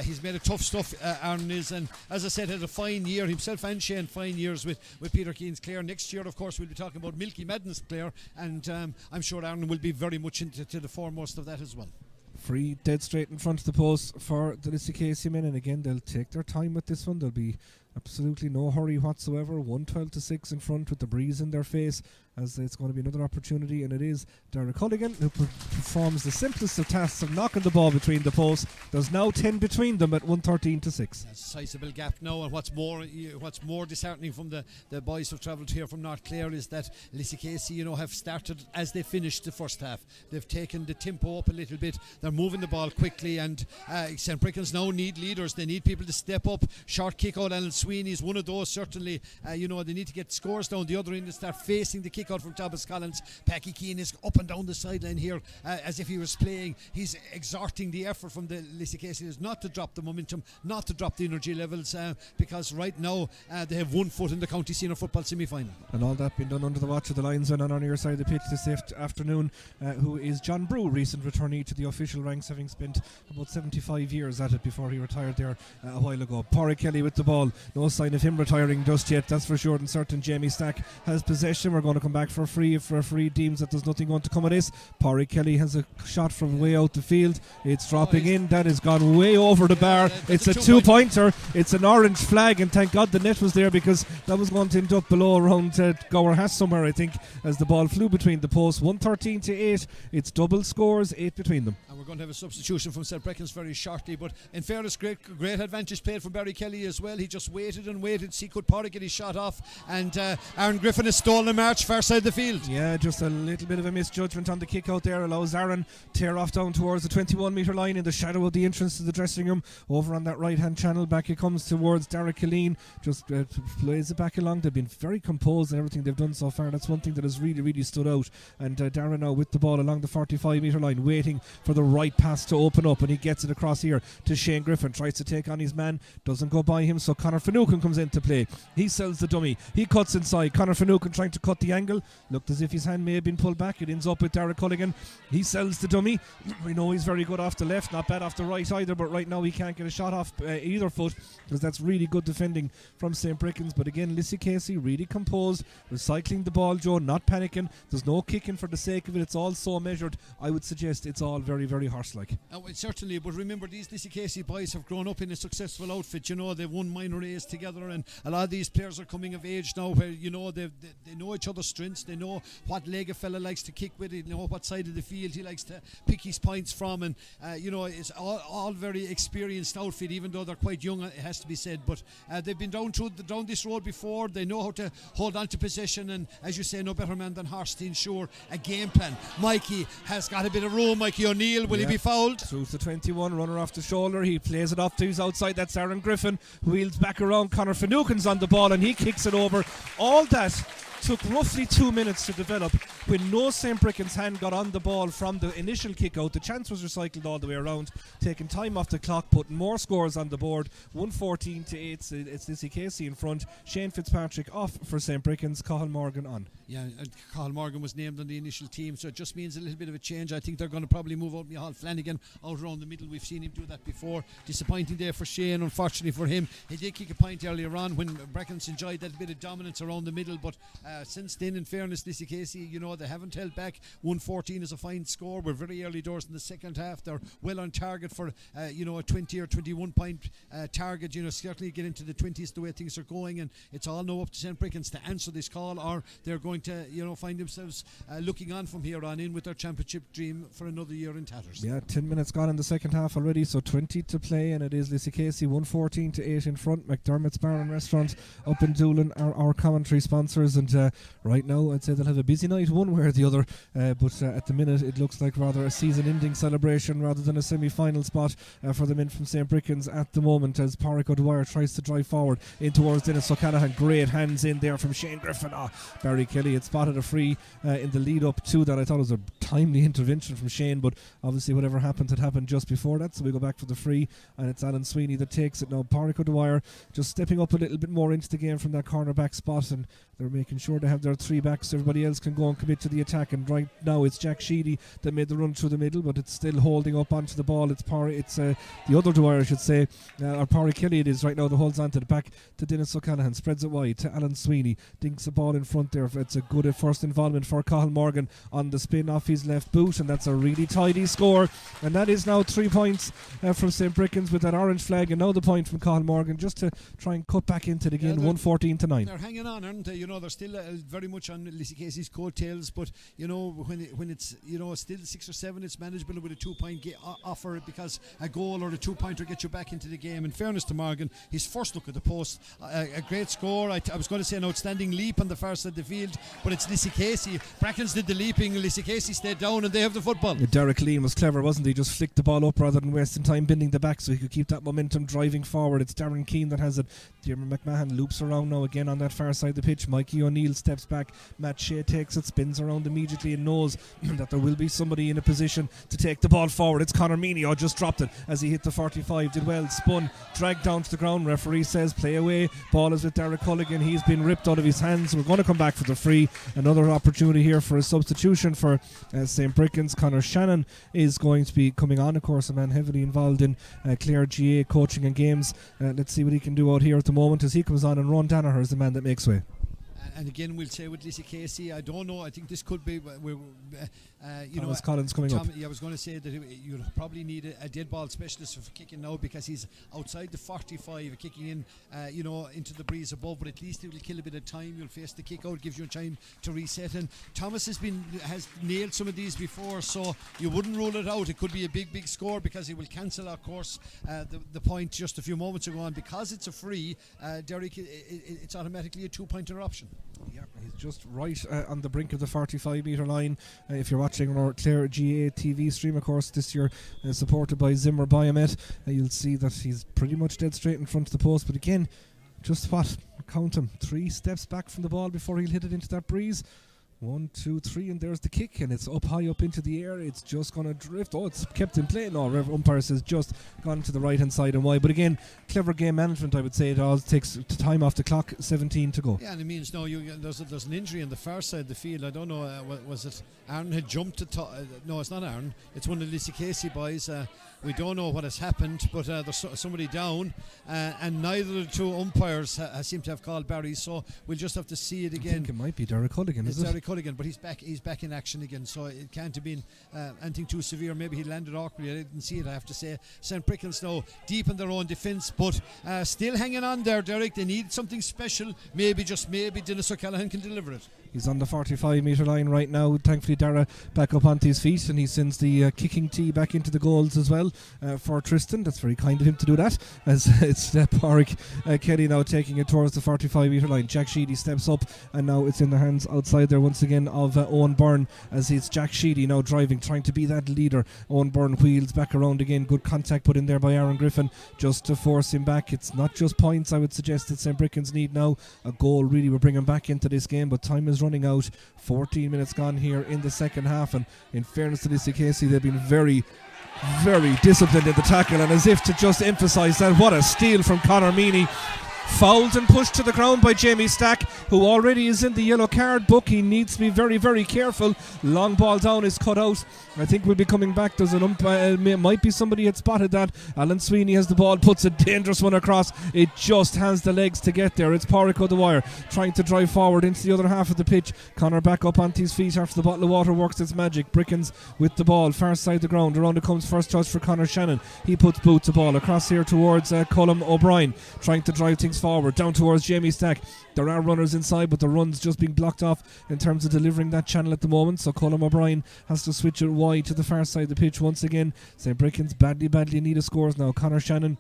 he's made a tough stuff, Aaron is, and as I said, had a fine year himself and Shane, fine years with Peter Keane's Clare. Next year, of course, we'll be talking about Milky Madden's Clare, and I'm sure Aaron will be very much into the foremost of that as well. Free dead straight in front of the post for the Lissycasey men, and again they'll take their time with this one. There'll be absolutely no hurry whatsoever. 112-6 in front with the breeze in their face, as it's going to be another opportunity, and it is Derek Culligan who performs the simplest of tasks of knocking the ball between the posts. There's now 10 between them at 113-6. That's a sizable gap now, and what's more disheartening from the boys who've travelled here from North Clare is that Lissycasey have started as they finished the first half. They've taken the tempo up a little bit, they're moving the ball quickly, and St. Breckans now need leaders. They need people to step up. Short kick out, Alan Sweeney is one of those, certainly. They need to get scores down the other end and start facing the kick out from Thomas Collins. Paddy Keane is up and down the sideline here as if he was playing. He's exerting the effort from the Lissycasey not to drop the momentum, not to drop the energy levels, because right now they have 1 foot in the county senior football semi-final. And all that being done under the watch of the linesman on your side of the pitch this afternoon, who is John Brew, recent returnee to the official ranks, having spent about 75 years at it before he retired there a while ago. Pádraig Kelly with the ball, no sign of him retiring just yet, that's for sure and certain. Jamie Stack has possession. We're going to come back for a free, deems that there's nothing going to come of this. Pádraig Kelly has a shot from way out the field. It's dropping in. That has gone way over the bar. It's a 2-pointer. It's an orange flag, and thank God the net was there, because that was going to end up below around Gower Hass somewhere, I think, as the ball flew between the posts. 113-8. It's double scores, 8 between them. And we're going to have a substitution from St. Breckans very shortly, but in fairness, great advantage played from Barry Kelly as well. He just waited and waited, see could Pádraig get his shot off, and Aaron Griffin has stolen a march far side of the field. Yeah, just a little bit of a misjudgment on the kick out there, allows Aaron tear off down towards the 21-metre line in the shadow of the entrance to the dressing room. Over on that right hand channel, back it comes towards Derek Killeen, just plays it back along. They've been very composed in everything they've done so far. That's one thing that has really stood out, and Darren now with the ball along the 45-metre line, waiting for the right right pass to open up, and he gets it across here to Shane Griffin, tries to take on his man, doesn't go by him, so Conor Finucane comes into play. He sells the dummy, he cuts inside. Conor Finucane trying to cut the angle, looked as if his hand may have been pulled back. It ends up with Derek Culligan. He sells the dummy. We know he's very good off the left, not bad off the right either, but right now he can't get a shot off either foot, because that's really good defending from St. Breckans. But again, Lissycasey really composed, recycling the ball, Joe, not panicking. There's no kicking for the sake of it. It's all so measured. I would suggest it's all very, very horse-like. Certainly, but remember, these Lissycasey boys have grown up in a successful outfit. You know, they've won minor A's together, and a lot of these players are coming of age now where, you know, they know each other's strengths. They know what leg a fella likes to kick with. They know what side of the field he likes to pick his points from, and you know, it's all very experienced outfit, even though they're quite young, it has to be said. But they've been down this road before. They know how to hold on to possession, and as you say, no better man than Horst to ensure a game plan. Mikey has got a bit of room. Mikey O'Neill, will he be fouled? Through to 21, runner off the shoulder. He plays it off to his outside. That's Aaron Griffin. Wheels back around. Conor Finucane's on the ball, and he kicks it over. All that took roughly 2 minutes to develop when no St. Breckans hand got on the ball from the initial kick out. The chance was recycled all the way around, taking time off the clock, putting more scores on the board. 114 to 8. It's Lissycasey in front. Shane Fitzpatrick off for St. Breckans. Cathal Morgan on. Yeah, and Cathal Morgan was named on the initial team, so it just means a little bit of a change. I think they're going to probably move out Micheál Flanagan out around the middle. We've seen him do that before. Disappointing day for Shane, unfortunately for him. He did kick a point earlier on when Breckans enjoyed that bit of dominance around the middle, but since then, in fairness, Lissycasey, you know, they haven't held back. 114 is a fine score. We're very early doors in the second half. They're well on target for you know, a 20 or 21 point target. You know, certainly get into the 20s the way things are going, and it's all now up to St. Breckans to answer this call, or they're going to, you know, find themselves looking on from here on in with their championship dream for another year in tatters. Yeah, 10 minutes gone in the second half already, so 20 to play, and it is Lissycasey 114 to 8 in front. McDermott's Bar and Restaurant up in Doolin are our commentary sponsors, and right now I'd say they'll have a busy night one way or the other, but at the minute it looks like rather a season-ending celebration rather than a semi-final spot for the men from St. Breckans at the moment, as Pádraig O'Dwyer tries to drive forward in towards Dennis O'Callaghan. Great hands in there from Shane Griffin. Barry Kelly had spotted a free in the lead up to that. I thought it was a timely intervention from Shane, but obviously whatever happened had happened just before that, so we go back for the free, and it's Alan Sweeney that takes it now. Pádraig O'Dwyer just stepping up a little bit more into the game from that cornerback spot, and they're making sure they have their three backs so everybody else can go and commit to the attack. And right now it's Jack Sheedy that made the run through the middle, but it's still holding up onto the ball. It's the other Dwyer, I should say, or Pádraig Kelly it is right now, that holds on to the back to Dennis O'Callaghan, spreads it wide to Alan Sweeney, dinks the ball in front there. It's a good first involvement for Cathal Morgan on the spin off his left boot, and that's a really tidy score, and that is now 3 points from St. Breckans with that orange flag, and now the point from Cathal Morgan just to try and cut back into the game. 114 to 9. They're hanging on, aren't they? You know, they're still very much on Lissycasey's coattails, but you know, when it's, you know, still 6 or 7, it's manageable with a 2-point offer, because a goal or a 2-pointer gets you back into the game. In fairness to Morgan, his first look at the post, a great score. I was going to say an outstanding leap on the far side of the field, but it's Lissycasey. Breckans did the leaping, Lissycasey stayed down, and they have the football. Derek Lean was clever, wasn't he? Just flicked the ball up rather than wasting time bending the back so he could keep that momentum driving forward. It's Darren Keane that has it. Diarmaid McMahon loops around now again on that far side of the pitch. Mikey O'Neill steps back. Matt Shea takes it, spins around immediately, and knows that there will be somebody in a position to take the ball forward. It's Conor Meany. Just dropped it as he hit the 45. Did well, spun, dragged down to the ground. Referee says play away. Ball is with Derek Culligan. He's been ripped out of his hands. We're going to come back for the free. Another opportunity here for a substitution for St. Breckans. Conor Shannon is going to be coming on, of course, a man heavily involved in Clare GA coaching and games. Let's see what he can do out here at the moment as he comes on, and Ron Danaher is the man that makes way. And again, we'll say with Lissycasey, I don't know, I think this could be Thomas Collins coming up. Yeah, I was going to say that you'll probably need a dead ball specialist for kicking now, because he's outside the 45, kicking in into the breeze above, but at least it will kill a bit of time. You'll face the kick out, gives you time to reset, and Thomas has nailed some of these before, so you wouldn't rule it out. It could be a big score, because he will cancel, of course, the point just a few moments ago, and because it's a free, Derek, it's automatically a 2-pointer option. Yeah, he's just right on the brink of the 45-metre line. If you're watching our Clare GA TV stream, of course, this year supported by Zimmer Biomet, you'll see that he's pretty much dead straight in front of the post. But again, just count him, 3 steps back from the ball before he'll hit it into that breeze. 1, 2, 3, and there's the kick, and it's up high up into the air. It's just going to drift. Oh, it's kept in play. No, umpire says just gone to the right hand side and wide. But again, clever game management, I would say. It all takes time off the clock. 17 to go. Yeah, and it means there's an injury on the far side of the field. I don't know. Was it Aaron had jumped to no, it's not Aaron. It's one of the Lissycasey boys. We don't know what has happened, but there's somebody down, and neither of the two umpires seem to have called Barry. So we'll just have to see it again. I think it might be Derek Culligan. It's Derek Culligan, but he's back in action again. So it can't have been anything too severe. Maybe he landed awkwardly. I didn't see it, I have to say. St. Breckans now deep in their own defence, but still hanging on there, Derek. They need something special. Maybe, just maybe, Dennis O'Callaghan can deliver it. He's on the 45 metre line right now. Thankfully Dara back up onto his feet, and he sends the kicking tee back into the goals as well for Tristan. That's very kind of him to do that, as it's Pádraig Kelly now taking it towards the 45 metre line. Jack Sheedy steps up, and now it's in the hands outside there once again of Owen Byrne, as it's Jack Sheedy now driving, trying to be that leader. Owen Byrne wheels back around again. Good contact put in there by Aaron Griffin just to force him back. It's not just points, I would suggest, that St. Breckans need now. A goal really will bring him back into this game, but time is running out. 14 minutes gone here in the second half, and in fairness to Lissycasey, they've been very disciplined in the tackle, and as if to just emphasise that, what a steal from Conor Meany. Fouled and pushed to the ground by Jamie Stack, who already is in the yellow card book. He needs to be very careful. Long ball down is cut out. I think we'll be coming back. There's an might be somebody had spotted that. Alan Sweeney has the ball, puts a dangerous one across. It just has the legs to get there. It's Pádraig O'Dwyer trying to drive forward into the other half of the pitch. Conor back up onto his feet after the bottle of water works its magic. Breckans with the ball, far side of the ground. Around it comes first touch for Conor Shannon. He puts boot to ball across here towards Colm O'Brien, trying to drive things forward down towards Jamie Stack. There are runners inside, but the run's just being blocked off in terms of delivering that channel at the moment, so Colm O'Brien has to switch it wide to the far side of the pitch once again. St. Breckans badly need a scores now. Conor Shannon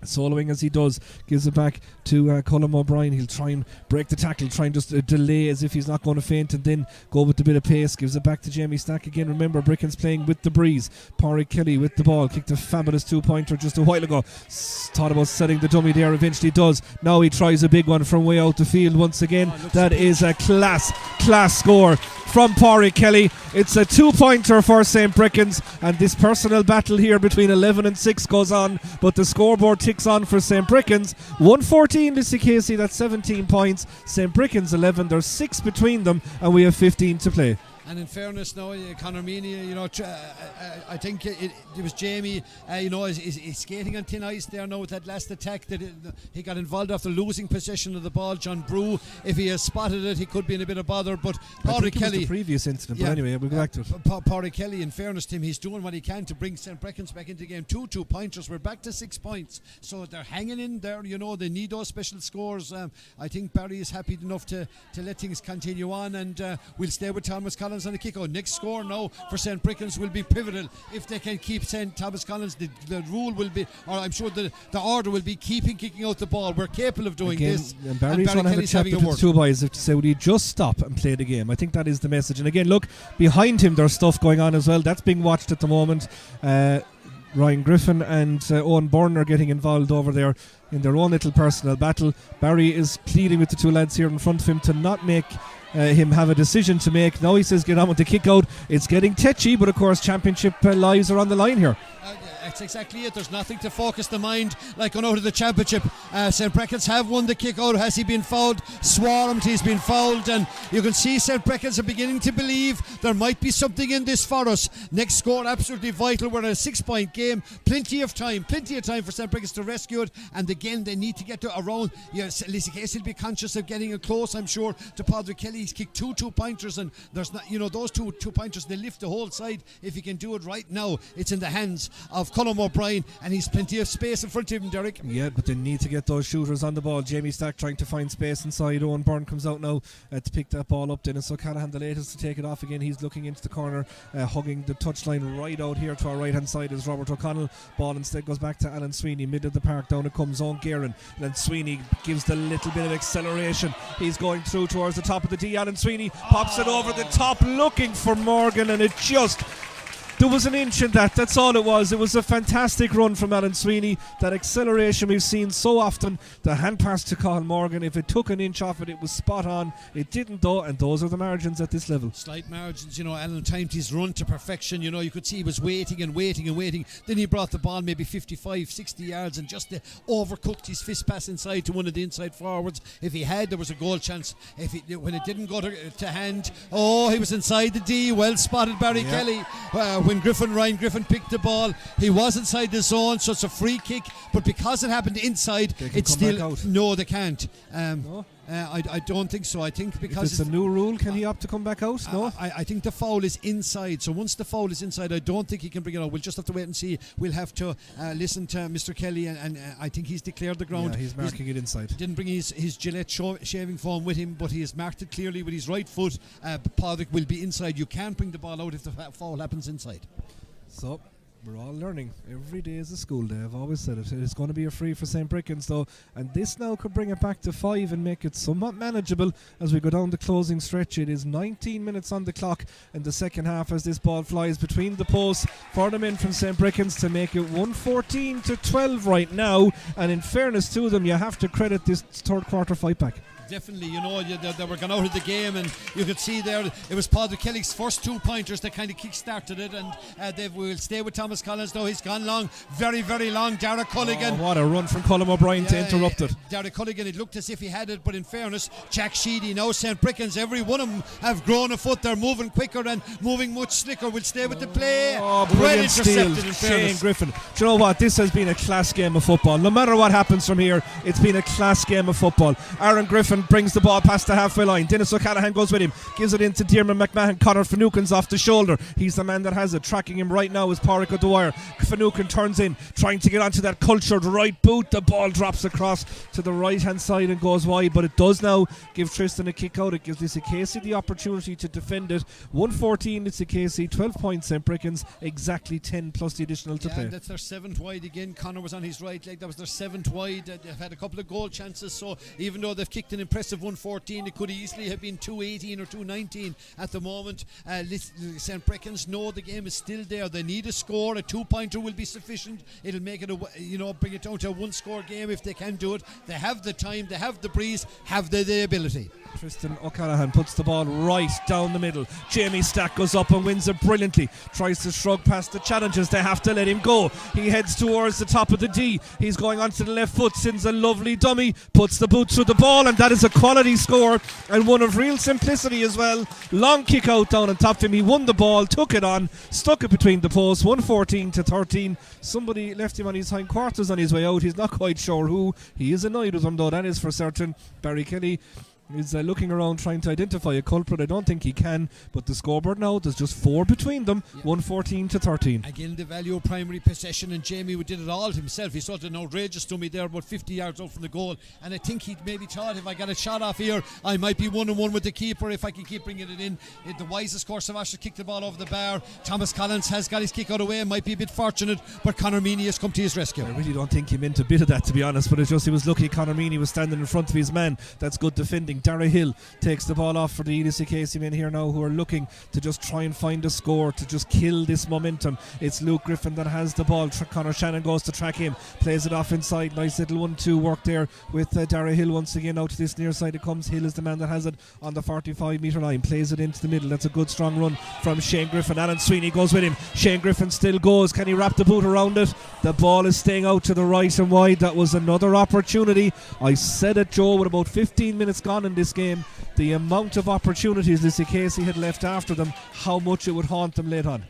soloing as he does, gives it back to Colm O'Brien. He'll try and break the tackle, try and just delay as if he's not going to faint, and then go with a bit of pace. Gives it back to Jamie Stack again. Remember, Breckans playing with the breeze. Pádraig Kelly with the ball, kicked a fabulous 2-pointer just a while ago. Thought about setting the dummy there, eventually does. Now he tries a big one from way out the field once again. That is a class score from Pádraig Kelly. It's a 2-pointer for St. Breckans, and this personal battle here between 11 and 6 goes on, but the scoreboard ticks on for St. Breckans. 114 Lissycasey, that's 17 points. St. Breckans 11, there's 6 between them, and we have 15 to play. And in fairness now, Conor Meany, I think it was Jamie, is skating on thin ice there now with that last attack that he got involved after losing possession of the ball. John Brew, if he has spotted it, he could be in a bit of bother, but Pádraig Kelly, the previous incident, but anyway, we'll go back to it. Pádraig Kelly, in fairness to him, he's doing what he can to bring St. Breckans back into the game. 2-pointers, we're back to 6 points, so they're hanging in there. They need those special scores. I think Barry is happy enough to let things continue on, and we'll stay with Thomas Collins on the kick out. Next score now for St. Breckans will be pivotal if they can keep St. Thomas Collins. The rule will be, or I'm sure the order will be, kicking out the ball. We're capable of doing this. And Barry's going to have a chat with the two boys to say, will you just stop and play the game? I think that is the message. And again, look, behind him there's stuff going on as well. That's being watched at the moment. Ryan Griffin and Owen Byrne are getting involved over there in their own little personal battle. Barry is pleading with the two lads here in front of him to not make him have a decision to make. Now he says get on with the kick out. It's getting tetchy, but of course championship lives are on the line here. That's exactly it. There's nothing to focus the mind like going out of the championship. St. Breckans have won the kick out. Has he been fouled? Swarmed, he's been fouled, and you can see St. Breckans are beginning to believe there might be something in this for us. Next score absolutely vital. We're in a 6-point game. Plenty of time for St. Breckans to rescue it, and again they need to get to around. Lissycasey will be conscious of getting it close, I'm sure, to Pádraig Kelly. He's kicked 2-pointers, and there's not, those 2-pointers, they lift the whole side. If he can do it right now, it's in the hands of Colm O'Brien, and he's plenty of space in front of him, Derek. Yeah, but they need to get those shooters on the ball. Jamie Stack trying to find space inside. Owen Byrne comes out now to pick that ball up. Dennis O'Callaghan, the latest to take it off again. He's looking into the corner, hugging the touchline right out here to our right hand side is Robert O'Connell. Ball instead goes back to Alan Sweeney, mid of the park. Down it comes Owen Guerin, and then Sweeney gives the little bit of acceleration. He's going through towards the top of the D. Alan Sweeney pops it over the top looking for Morgan, and it just There was an inch in that. That's all it was. It was a fantastic run from Alan Sweeney. That acceleration we've seen so often. The hand pass to Colin Morgan. If it took an inch off it, it was spot on. It didn't though, and those are the margins at this level. Slight margins, Alan timed his run to perfection. You could see he was waiting and waiting and waiting. Then he brought the ball maybe 55, 60 yards and just overcooked his fist pass inside to one of the inside forwards. If he had, there was a goal chance. When it didn't go to hand, he was inside the D. Well spotted, Barry Kelly. When Ryan Griffin picked the ball, he was inside the zone, so it's a free kick. But because it happened inside, it's still no, they can't. No? I don't think so. I think because if it's a new rule, can he opt to come back out? No, I think the foul is inside. So once the foul is inside, I don't think he can bring it out. We'll just have to wait and see. We'll have to listen to Mr. Kelly, and I think he's declared the ground. Yeah, he's marking it inside. Didn't bring his Gillette shaving foam with him, but he has marked it clearly with his right foot. Paddock will be inside. You can't bring the ball out if the foul happens inside. So we're all learning. Every day is a school day. I've always said it. It's going to be a free for St. Breckans though, and this now could bring it back to 5 and make it somewhat manageable as we go down the closing stretch. It is 19 minutes on the clock in the second half as this ball flies between the posts for the men from St. Breckans to make it 114 to 12 right now. And in fairness to them, you have to credit this third quarter fight back. Definitely, they were gone out of the game, and you could see there it was Paddy Kelly's first 2 pointers that kind of kick-started it, and they will stay with Thomas Collins now. He's gone long, very, very long. Derek Culligan. What a run from Colm O'Brien to interrupt it. Derek Culligan, it looked as if he had it, but in fairness, Jack Sheedy, now St. Breckans, every one of them have grown a foot. They're moving quicker and moving much slicker. Will stay with the play. Brilliant steal, Shane Griffin. Do you know what? This has been a class game of football. No matter what happens from here, it's been a class game of football. Aaron Griffin brings the ball past the halfway line. Dennis O'Callaghan goes with him, gives it into Diarmuid McMahon. Conor Finucane's off the shoulder. He's the man that has it. Tracking him right now is Pádraig O'Dwyer. Finucane turns in, trying to get onto that cultured right boot. The ball drops across to the right hand side and goes wide, but it does now give Tristan a kick out. It gives Lissycasey the opportunity to defend it. 114 Lissycasey, 12 points St. Breckans, exactly 10 plus the additional to play. That's their 7th wide again. Conor was on his right leg. That was their 7th wide. They've had a couple of goal chances, so even though they've kicked an impressive 114, it could easily have been 218 or 219 at the moment. St. Breckans know the game is still there. They need a score. A 2-pointer will be sufficient. It'll make it bring it down to a 1-score game if they can do it. They have the time, they have the breeze, have the ability. Tristan O'Callaghan puts the ball right down the middle. Jamie Stack goes up and wins it brilliantly. Tries to shrug past the challenges. They have to let him go. He heads towards the top of the D. He's going onto the left foot, sends a lovely dummy, puts the boot through the ball, and that is a quality score and one of real simplicity as well. Long kick out down on top of him. He won the ball, took it on, stuck it between the posts. 114 to 13. Somebody left him on his hindquarters on his way out. He's not quite sure who. He is annoyed with him though, that is for certain. Barry Kelly is looking around trying to identify a culprit. I don't think he can, but the scoreboard now, there's just 4 between them. 114 to 13. Again, the value of primary possession, and Jamie did it all himself. He saw an outrageous dummy there about 50 yards out from the goal, and I think he'd maybe thought, if I got a shot off here, I might be 1-on-1 with the keeper if I can keep bringing it in. The wisest course of action, kick the ball over the bar. Thomas Collins has got his kick out of the way, might be a bit fortunate, but Conor Meany has come to his rescue. I really don't think he meant a bit of that, to be honest, but it's just he was lucky Conor Meany was standing in front of his man. That's good defending. Dara Hill takes the ball off for the Lissycasey men here now, who are looking to just try and find a score, to just kill this momentum. It's Luke Griffin that has the ball. Conor Shannon goes to track him, plays it off inside. Nice little 1-2 work there with Dara Hill once again. Out to this near side it comes. Hill is the man that has it on the 45 metre line, plays it into the middle. That's a good strong run from Shane Griffin. Alan Sweeney goes with him. Shane Griffin still goes. Can he wrap the boot around it? The ball is staying out to the right and wide. That was another opportunity. I said it, Joe, with about 15 minutes gone in this game, the amount of opportunities Lissycasey had left after them, how much it would haunt them later on.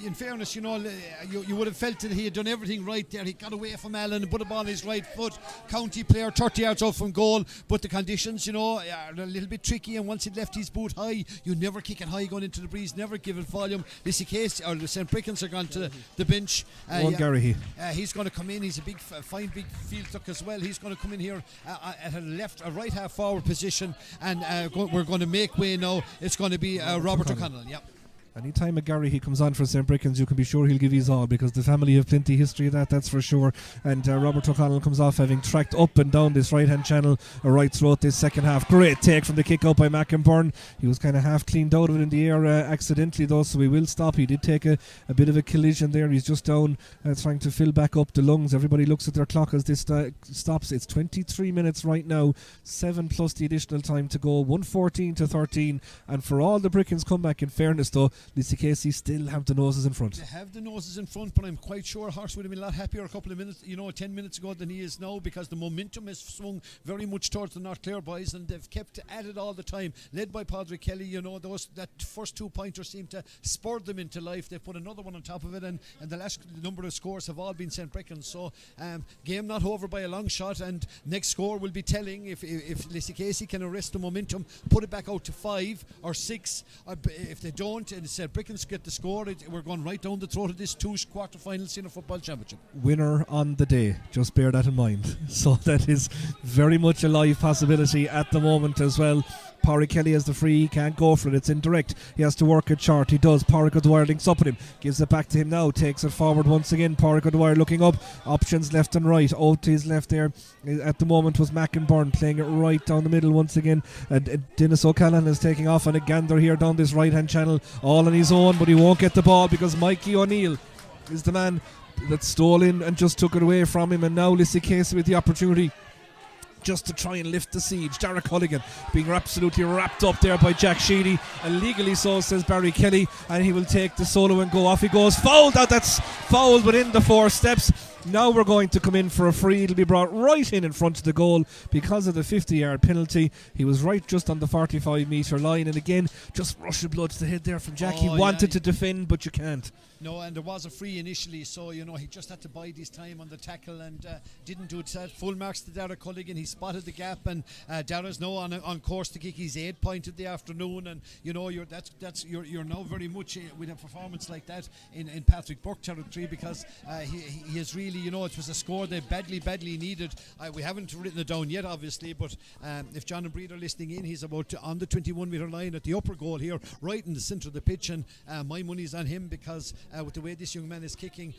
In fairness, you would have felt that he had done everything right there. He got away from Allen and put the ball on his right foot. County player 30 yards out from goal, but the conditions, are a little bit tricky, and once he left his boot high, you never kick it high going into the breeze, never give it volume. Lissycasey or St. Breckans are gone to the bench. Gary he's going to come in. He's a fine big field tuck as well. He's going to come in here at a right half forward position, and we're going to make way now. It's going to be Robert O'Connell. Yep. Anytime a Gary he comes on for St. Breckans, you can be sure he'll give his all, because the family have plenty history of that's for sure. And Robert O'Connell comes off having tracked up and down this right hand channel right throughout this second half. Great take from the kick out by Mackinburn. He was kind of half cleaned out of it in the air accidentally though, so he will stop. He did take a bit of a collision there. He's just down trying to fill back up the lungs. Everybody looks at their clock as this stops. It's 23 minutes right now, 7 plus the additional time to go, 114-13. And for all the Breckans comeback, in fairness though, Lissycasey still have the noses in front. They have the noses in front, but I'm quite sure Horse would have been a lot happier a couple of minutes, 10 minutes ago than he is now, because the momentum has swung very much towards the North Clare boys, and they've kept at it all the time, led by Padre Kelly. That first 2-pointer seemed to spur them into life. They've put another one on top of it, and the last number of scores have all been St. Breckans. So game not over by a long shot, and next score will be telling. If Lissycasey can arrest the momentum, put it back out to 5 or 6, if they don't, and St. Breckans get the score, we're going right down the throat of this TUS quarter-final senior football championship. Winner on the day, just bear that in mind. So that is very much a live possibility at the moment as well. Padre Kelly has the free, he can't go for it, it's indirect, he has to work it short, he does. Pádraig O'Dwyer links up with him, gives it back to him now, takes it forward once again. Pádraig O'Dwyer looking up, options left and right. Out to his left there at the moment was Mackinburn, playing it right down the middle once again, and Dennis O'Callaghan is taking off on a gander here down this right hand channel, all on his own, but he won't get the ball because Mikey O'Neill is the man that stole in and just took it away from him. And now Lissycasey with the opportunity just to try and lift the siege. Derek Culligan being absolutely wrapped up there by Jack Sheedy, illegally so, says Barry Kelly, and he will take the solo and go. Off he goes, fouled. That's fouled within the 4 steps. Now we're going to come in for a free. It'll be brought right in front of the goal because of the 50-yard penalty. He was right just on the 45-metre line, and again just rush of blood to the head there from Jack. He wanted to defend, but you can't. No, and there was a free initially, so he just had to bide his time on the tackle and didn't do it. Full marks to Derek Culligan. He spotted the gap, and Darrag's now on course to kick his 8 point of the afternoon. And you're now very much with a performance like that in Patrick Burke territory, because he has really, it was a score they badly needed. We haven't written it down yet, obviously, but if John and Breed are listening in, he's about on the 21-metre line at the upper goal here, right in the centre of the pitch, and my money's on him, because with the way this young man is kicking,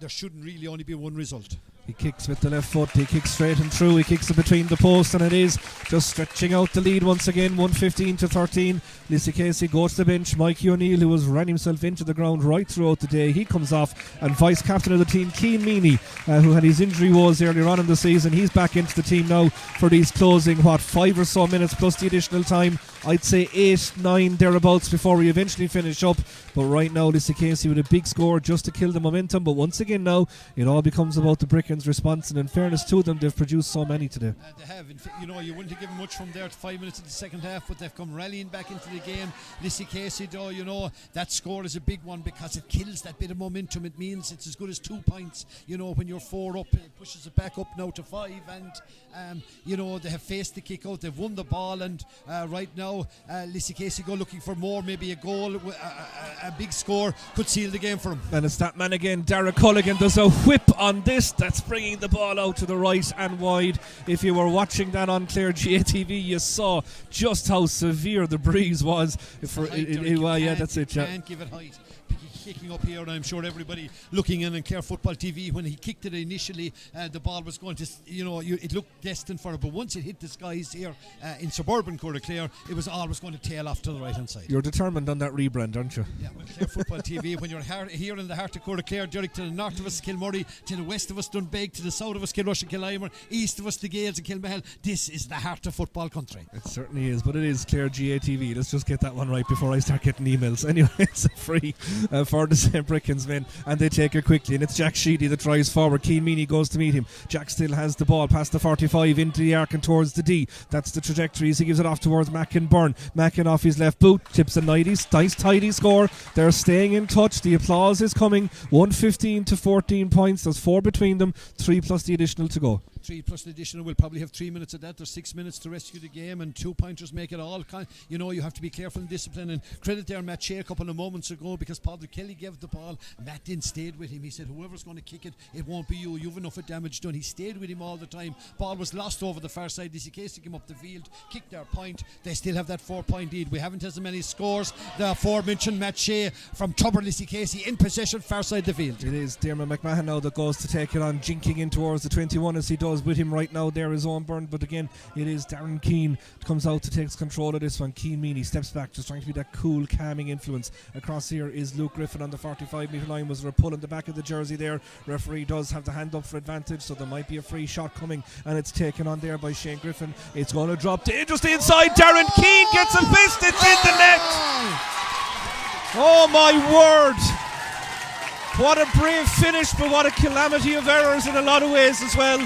there shouldn't really only be one result. He kicks with the left foot, he kicks straight and through, he kicks it between the posts, and it is just stretching out the lead once again, 115-13. Lissycasey goes to the bench. Mikey O'Neill, who has ran himself into the ground right throughout the day, he comes off, and vice captain of the team, Cian Meany, who had his injury woes earlier on in the season, he's back into the team now for these closing 5 or so minutes plus the additional time. I'd say 8-9 thereabouts before we eventually finish up. But right now Lissycasey with a big score just to kill the momentum. But once again now it all becomes about the Breckans' response, and in fairness to them, they've produced so many today. They have. You wouldn't have given much from there to 5 minutes of the second half, but they've come rallying back into the game. Lissycasey though, that score is a big one because it kills that bit of momentum. It means it's as good as 2 points. When you're 4 up, it pushes it back up now to 5, and they have faced the kick out, they've won the ball, and right now Lissycasey go looking for more, maybe a goal, a big score could seal the game for him. And it's that man again, Derek Culligan. There's a whip on this that's bringing the ball out to the right and wide. If you were watching that on Clare GATV, you saw just how severe the breeze was. That's it. Can't give it height. Kicking up here, and I'm sure everybody looking in on Clare Football TV, when he kicked it initially, the ball was going to, it looked destined for it, but once it hit the skies here in suburban Court of Clare, it was always going to tail off to the right hand side. You're determined on that rebrand, aren't you? Yeah, well, Clare Football TV, when you're here in the heart of Court of Clare, Derek, to the north of us Kilmurray, to the west of us Dunbeg, to the south of us Kilrush and Killimer, east of us the Gales and Kilmahel, this is the heart of football country. It certainly is, but it is Clare GATV. Let's just get that one right before I start getting emails. Anyway, it's a free for the St. Breckans men, and they take it quickly, and it's Jack Sheedy that drives forward. Cian Meany goes to meet him. Jack still has the ball past the 45 into the arc and towards the D. That's the trajectory as he gives it off towards Mackinburn. Mackin off his left boot, tips a nice tidy score. They're staying in touch, the applause is coming. 115-14 points, there's 4 between them, 3 plus the additional to go. 3 plus an additional. We'll probably have 3 minutes of that. There's 6 minutes to rescue the game, and 2 pointers make it all. You have to be careful and disciplined. And credit there Matt Shea a couple of moments ago, because Padraig Kelly gave the ball. Matt didn't stayed with him. He said, whoever's going to kick it, it won't be you. You've enough of damage done. He stayed with him all the time. Ball was lost over the far side. Lissycasey came up the field, kicked their point. They still have that 4-point lead. We haven't as many scores. The aforementioned Matt Shea from Tubber Lissycasey in possession, far side the field. It is Dermot McMahon now that goes to take it on, jinking in towards the 21 as he does. With him right now there is Owen Byrne, but again it is Darren Keane comes out to take control of this one. Keane Meany steps back, just trying to be that cool, calming influence. Across here is Luke Griffin on the 45-metre line. Was there a pull in the back of the jersey there? Referee does have the hand up for advantage, so there might be a free shot coming, and it's taken on there by Shane Griffin. It's going to drop to just inside. Darren Keane gets a fist. It's in the net. Oh my word. What a brave finish, but what a calamity of errors in a lot of ways as well.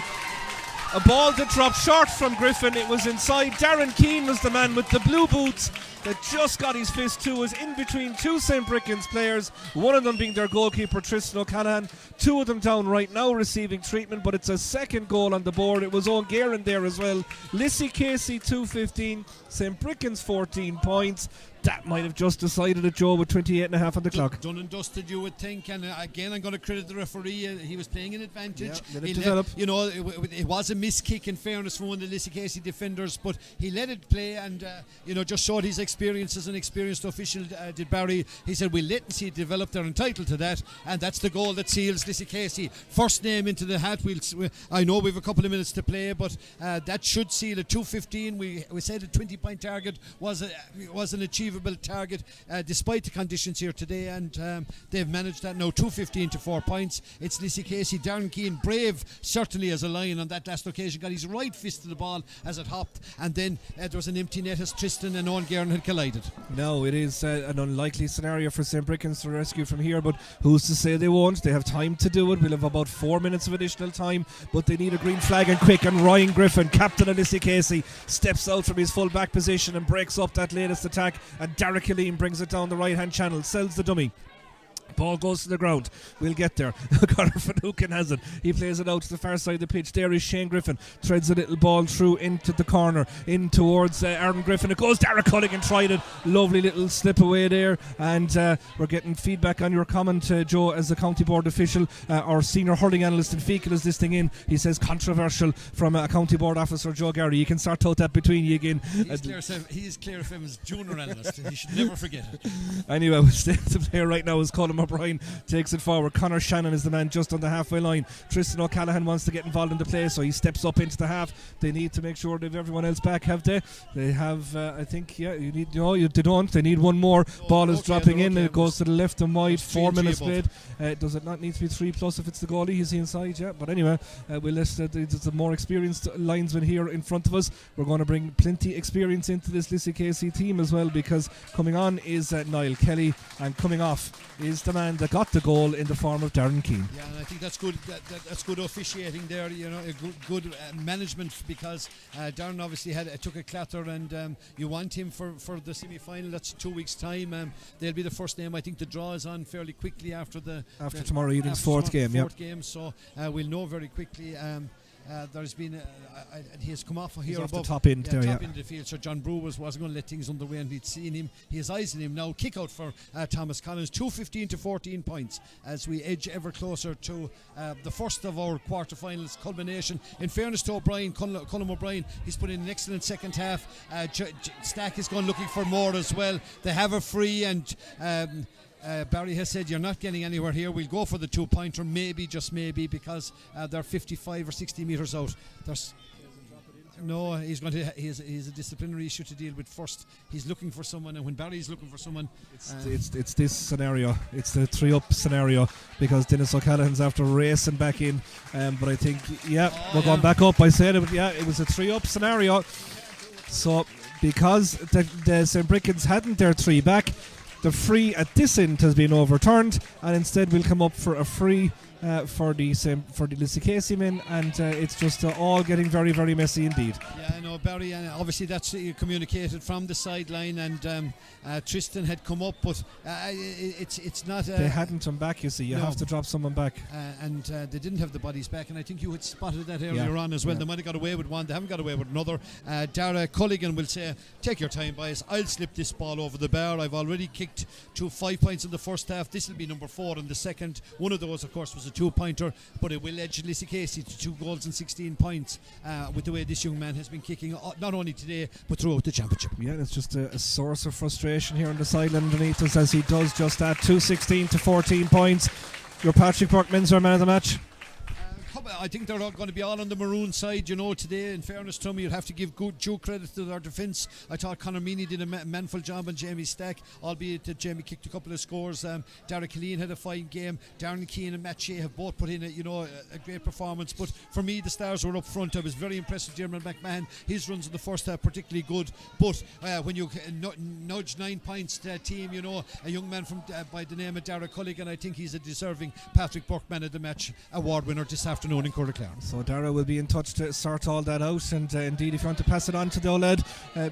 A ball that dropped short from Griffin. It was inside. Darren Keane was the man with the blue boots that just got his fist to. Was in between two St. Breckans players, one of them being their goalkeeper Tristan O'Callaghan, two of them down right now receiving treatment, but it's a second goal on the board. It was Owen Guerin there as well. Lissycasey 2-15, St. Breckans 14 points. That might have just decided it, Joe, with 28.5 on the clock. Done and dusted, you would think. And again, I'm going to credit the referee. He was playing an advantage. Yeah, let it develop. It was a miss kick, in fairness, from one of the Lissycasey defenders, but he let it play and just showed his experience as an experienced official. Did Barry? He said, "We'll let and see it develop. They're entitled to that," and that's the goal that seals Lissycasey. First name into the hat. I know we've a couple of minutes to play, but that should seal it. 2-15. We said a 20-point target was an achievable target despite the conditions here today, and they've managed that now. 2-15 to 4 points. It's Lissycasey. Darren Keane, brave certainly as a lion on that last occasion, got his right fist to the ball as it hopped, and then there was an empty net as Tristan and Owen Guerin had collided. No, it is an unlikely scenario for St. Breckans to rescue from here, but who's to say they won't? They have time to do it. We'll have about 4 minutes of additional time, but they need a green flag and quick, and Ryan Griffin, captain of Lissycasey, steps out from his full back position and breaks up that latest attack, and Derek Killeen brings it down the right hand channel, sells the dummy. Ball goes to the ground. We'll get there. Conor Finucane has it. He plays it out to the far side of the pitch. There is Shane Griffin. Threads a little ball through into the corner, in towards Aaron Griffin. It goes. Derek Culligan tried it. Lovely little slip away there. And we're getting feedback on your comment, Joe, as a county board official. Our senior hurling analyst in Fecal is listening in. He says controversial from a county board officer, Joe Gary. You can sort out that between you again. He's Clare FM's junior analyst. He should never forget it. Anyway, we'll stay to play right now as Colin O'Brien takes it forward. Connor Shannon is the man just on the halfway line. Tristan O'Callaghan wants to get involved in the play, so he steps up into the half. They need to make sure they have everyone else back, have they? They have, I think, yeah, they don't. They need one more. Ball is dropping in, and it goes to the left and wide. 4 minutes played. Does it not need to be 3+ if it's the goalie? Is he inside? Yeah, but anyway, we'll let the more experienced linesman here in front of us. We're going to bring plenty experience into this Lissycasey team as well, because coming on is Niall Kelly, and coming off is the man that got the goal in the form of Darren Keane. Yeah, and I think that's good. That's good officiating there. Good management, because Darren obviously took a clatter, and you want him for the semi-final. That's 2 weeks' time. They'll be the first name. I think the draw is on fairly quickly after tomorrow evening's fourth game. So we'll know very quickly. There's been he has come off here above the top end there, top end of the field. So John Brew wasn't going to let things underway, and he'd seen him. He has eyes on him now. Kick out for Thomas Collins. 2-15 to 14 points as we edge ever closer to the first of our quarterfinals culmination. In fairness to O'Brien, Colin O'Brien, he's put in an excellent second half. Stack is gone looking for more as well. They have a free, and Barry has said, you're not getting anywhere here. We'll go for the 2-pointer, maybe, just maybe, because they're 55 or 60 metres out. No, he's a disciplinary issue to deal with first. He's looking for someone, and when Barry's looking for someone, it's this scenario. It's the 3-up scenario, because Dennis O'Callaghan's after racing back in. But I think, we're going back up. I said it, it was a 3-up scenario. So because the St. Breckans hadn't their 3 back, The free at this end has been overturned, and instead we'll come up for a free for the Lissycasey men, and it's just all getting very, very messy indeed. Yeah, I know, Barry, and obviously that's communicated from the sideline, and Tristan had come up, but it's not. They hadn't come back, you see. You have to drop someone back. And they didn't have the bodies back, and I think you had spotted that earlier on as well. They might have got away with one, they haven't got away with another. Dara Culligan will say, take your time, boys, I'll slip this ball over the bar. I've already kicked 5 points in the first half. This will be number 4 in the second. One of those, of course, was a 2-pointer, but it will edge Lissycasey to 2 goals and 16 points with the way this young man has been kicking, not only today but throughout the championship. Yeah, it's just a source of frustration here on the sideline underneath us as he does just that. 2-16 to 14 points. Your Patrick Burke men's man of the match. I think they're all going to be all on the maroon side, today. In fairness to me, you'd have to give due credit to their defence. I thought Conor Meany did a manful job on Jamie Stack, albeit that Jamie kicked a couple of scores. Dara Killeen had a fine game. Darren Keane and Matt Shea have both put in a great performance. But for me, the stars were up front. I was very impressed with Dermot McMahon. His runs in the first half particularly good. But when you nudge 9 points to a team, a young man from by the name of Dara Culligan, I think he's a deserving Patrick Burke Man of the Match award winner this afternoon in Clare. So Dara will be in touch to sort all that out, and indeed, if you want to pass it on to the old lad,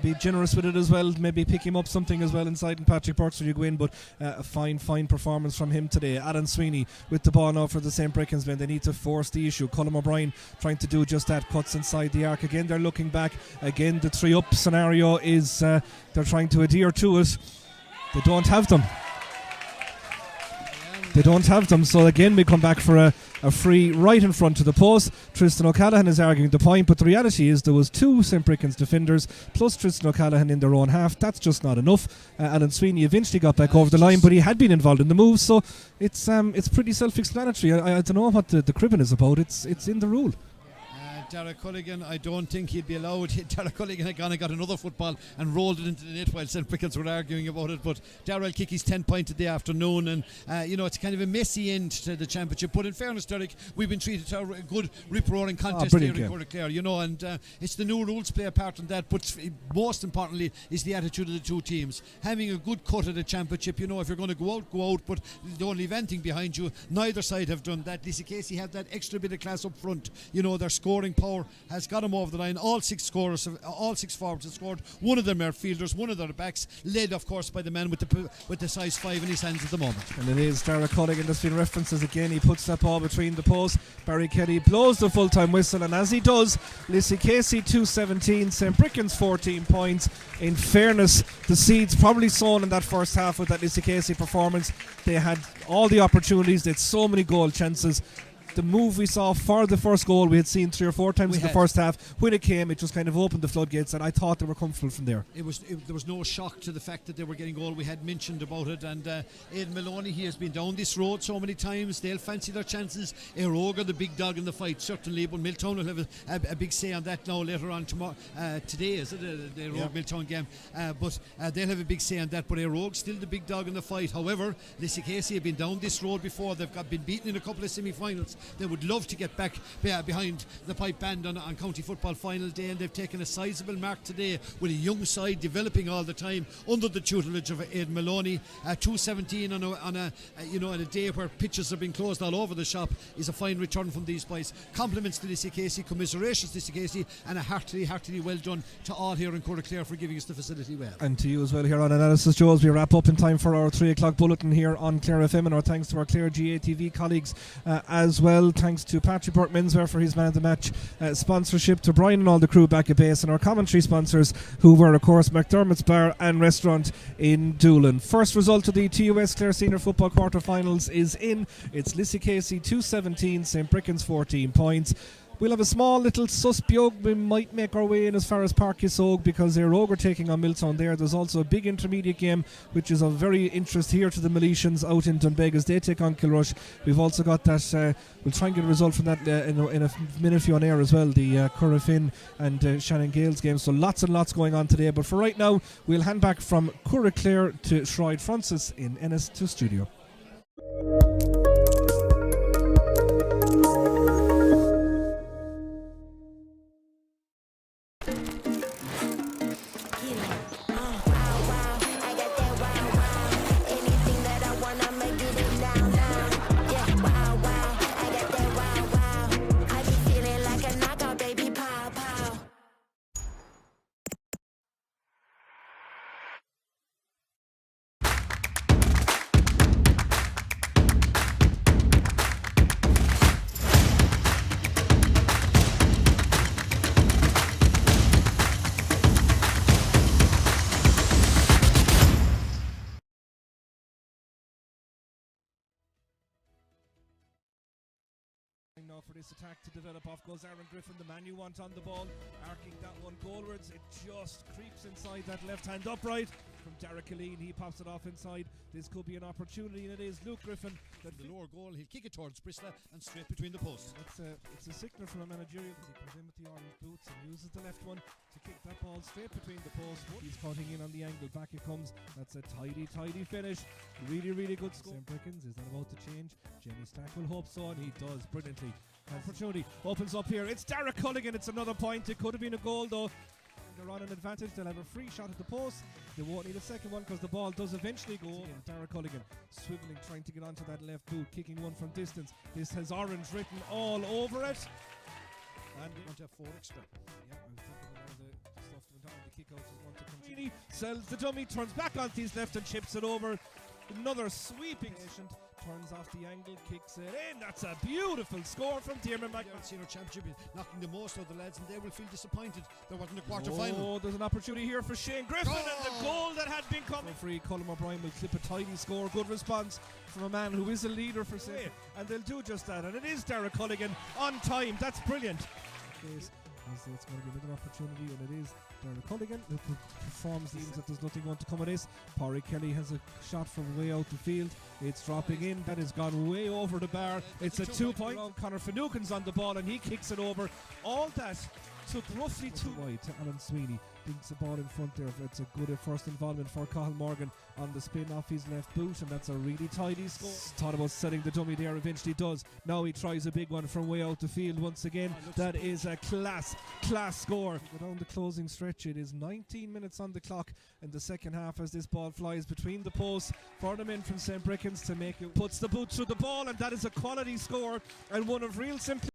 be generous with it as well. Maybe pick him up something as well inside in Patrick Burke's when you go in. But a fine performance from him today. Alan Sweeney with the ball now for the St. Breckans men. They need to force the issue. Colm O'Brien trying to do just that, cuts inside the arc. Again, they're looking back. Again, the 3-up scenario is they're trying to adhere to it. They don't have them. So again we come back for a free right in front of the post. Tristan O'Callaghan is arguing the point, but the reality is there was 2 St. Breckans defenders plus Tristan O'Callaghan in their own half. That's just not enough. Alan Sweeney eventually got back over the line, but he had been involved in the move, so it's pretty self-explanatory. I don't know what the cribbing is about. It's in the rule. Dara Culligan, I don't think he'd be allowed. Dara Culligan had gone and got another football and rolled it into the net while St. Breckans were arguing about it. But Dara will kick his 10 point in the afternoon, and it's kind of a messy end to the championship. But in fairness, Derek, we've been treated to a good rip-roaring contest here in Clare, and it's the new rules play a part in that. But most importantly is the attitude of the two teams. Having a good cut at the championship, if you're going to go out, but don't leave anything behind you. Neither side have done that. Lissycasey have that extra bit of class up front. Their scoring power has got them over the line. All 6 forwards have scored. One of them are fielders, one of their backs, led of course by the man with the size 5 in his hands at the moment. And it is Dara Culligan that's been referenced again. He puts that ball between the posts. Barry Kelly blows the full-time whistle, and as he does, Lissycasey 2-17, St. Breckans 14 points. In fairness, the seeds probably sown in that first half with that Lissycasey performance. They had all the opportunities, they had so many goal chances. The move we saw for the first goal we had seen 3 or 4 times in the first half. When it came, it just kind of opened the floodgates, and I thought they were comfortable from there. There was no shock to the fact that they were getting goal. We had mentioned about it, and Aidan Maloney, he has been down this road so many times. They'll fancy their chances. Eroga, the big dog in the fight, certainly, but Milltown will have a big say on that now later on tomorrow. Today is it the Eroga Milltown game, but they'll have a big say on that. But Eroga still the big dog in the fight. However, Lissycasey have been down this road before. They've been beaten in a couple of semi-finals. They would love to get back behind the pipe band on county football final day, and they've taken a sizable mark today with a young side developing all the time under the tutelage of Aidan Maloney. 2-17 on a day where pitches have been closed all over the shop is a fine return from these boys. Compliments to Lissycasey, commiserations to Lissycasey, and a heartily well done to all here in Clare for giving us the facility well. And to you as well here on Analysis Joe, as we wrap up in time for our 3 o'clock bulletin here on Clare FM, and our thanks to our Clare GATV colleagues as well. Thanks to Patrick Burke Menswear for his man of the match sponsorship, to Brian and all the crew back at base, and our commentary sponsors who were of course McDermott's Bar and Restaurant in Doolin. First result of the TUS Clare Senior Football quarter-finals is in. It's Lissycasey 2-17, St. Breckans 14 points. We'll have a small little suspiog. We might make our way in as far as Páirc Uí Chaoimh because they're over taking on Milltown there. There's also a big intermediate game which is of very interest here to the Miletians out in Dunbeg as they take on Kilrush. We've also got that, we'll try and get a result from that in a minute for you on air as well, the Currafin and Shannon Gales game. So lots and lots going on today. But for right now, we'll hand back from Clare to Shride Francis in Ennis to studio. for this attack to develop. Off goes Aaron Griffin, the man you want on the ball, arcing that one goalwards. It just creeps inside that left hand upright from Derek Killeen. He pops it off inside. This could be an opportunity, and it is. Luke Griffin, that the lower goal, he'll kick it towards Bristol and straight between the posts. It's a signal from a managerial. He comes in with the orange boots and uses the left one to kick that ball straight between the posts. He's cutting in on the angle. Back it comes. That's a tidy finish. Really good score. St. Breckans, is that about to change? Jamie Stack will hope so, and he does brilliantly. Opportunity opens up here. It's Derek Culligan. It's another point. It could have been a goal though. They're on an advantage. They'll have a free shot at the post. They won't need a second one because the ball does eventually go. And Derek Culligan swiveling, trying to get onto that left boot, kicking one from distance. This has orange written all over it. And we want to have 4 extra. Yeah, I was thinking of all the stuff that went on. The kick out is one to continue. Sells the dummy, turns back onto his left and chips it over. Another sweeping patient, turns off the angle, kicks it in. That's a beautiful score from Diarmaid McMahon. Senior championship knocking the most of the lads, and they will feel disappointed there wasn't a quarter final. Oh, there's an opportunity here for Shane Griffin, and the goal that had been coming. Free, Colm O'Brien will clip a tidy score. Good response from a man who is a leader for St. And they'll do just that, and it is Derek Culligan on time. That's brilliant. It's going to be another opportunity, and it is Derek Culligan who performs these. That there's nothing going to come of this. Pádraig Kelly has a shot from way out the field. It's dropping in. That has gone way over the bar. It's a 2-point. Conor Finucane's on the ball, and he kicks it over. All that took roughly 2 wide to Alan Sweeney. Dinks the ball in front there. It's a good first involvement for Cathal Morgan on the spin off his left boot, and that's a really tidy score. Thought about setting the dummy there, eventually does. Now he tries a big one from way out the field once again. That is a class score. Go down the closing stretch. It is 19 minutes on the clock in the second half as this ball flies between the posts for the men from St. Breckans to make it. Puts the boot through the ball, and that is a quality score and one of real simplicity.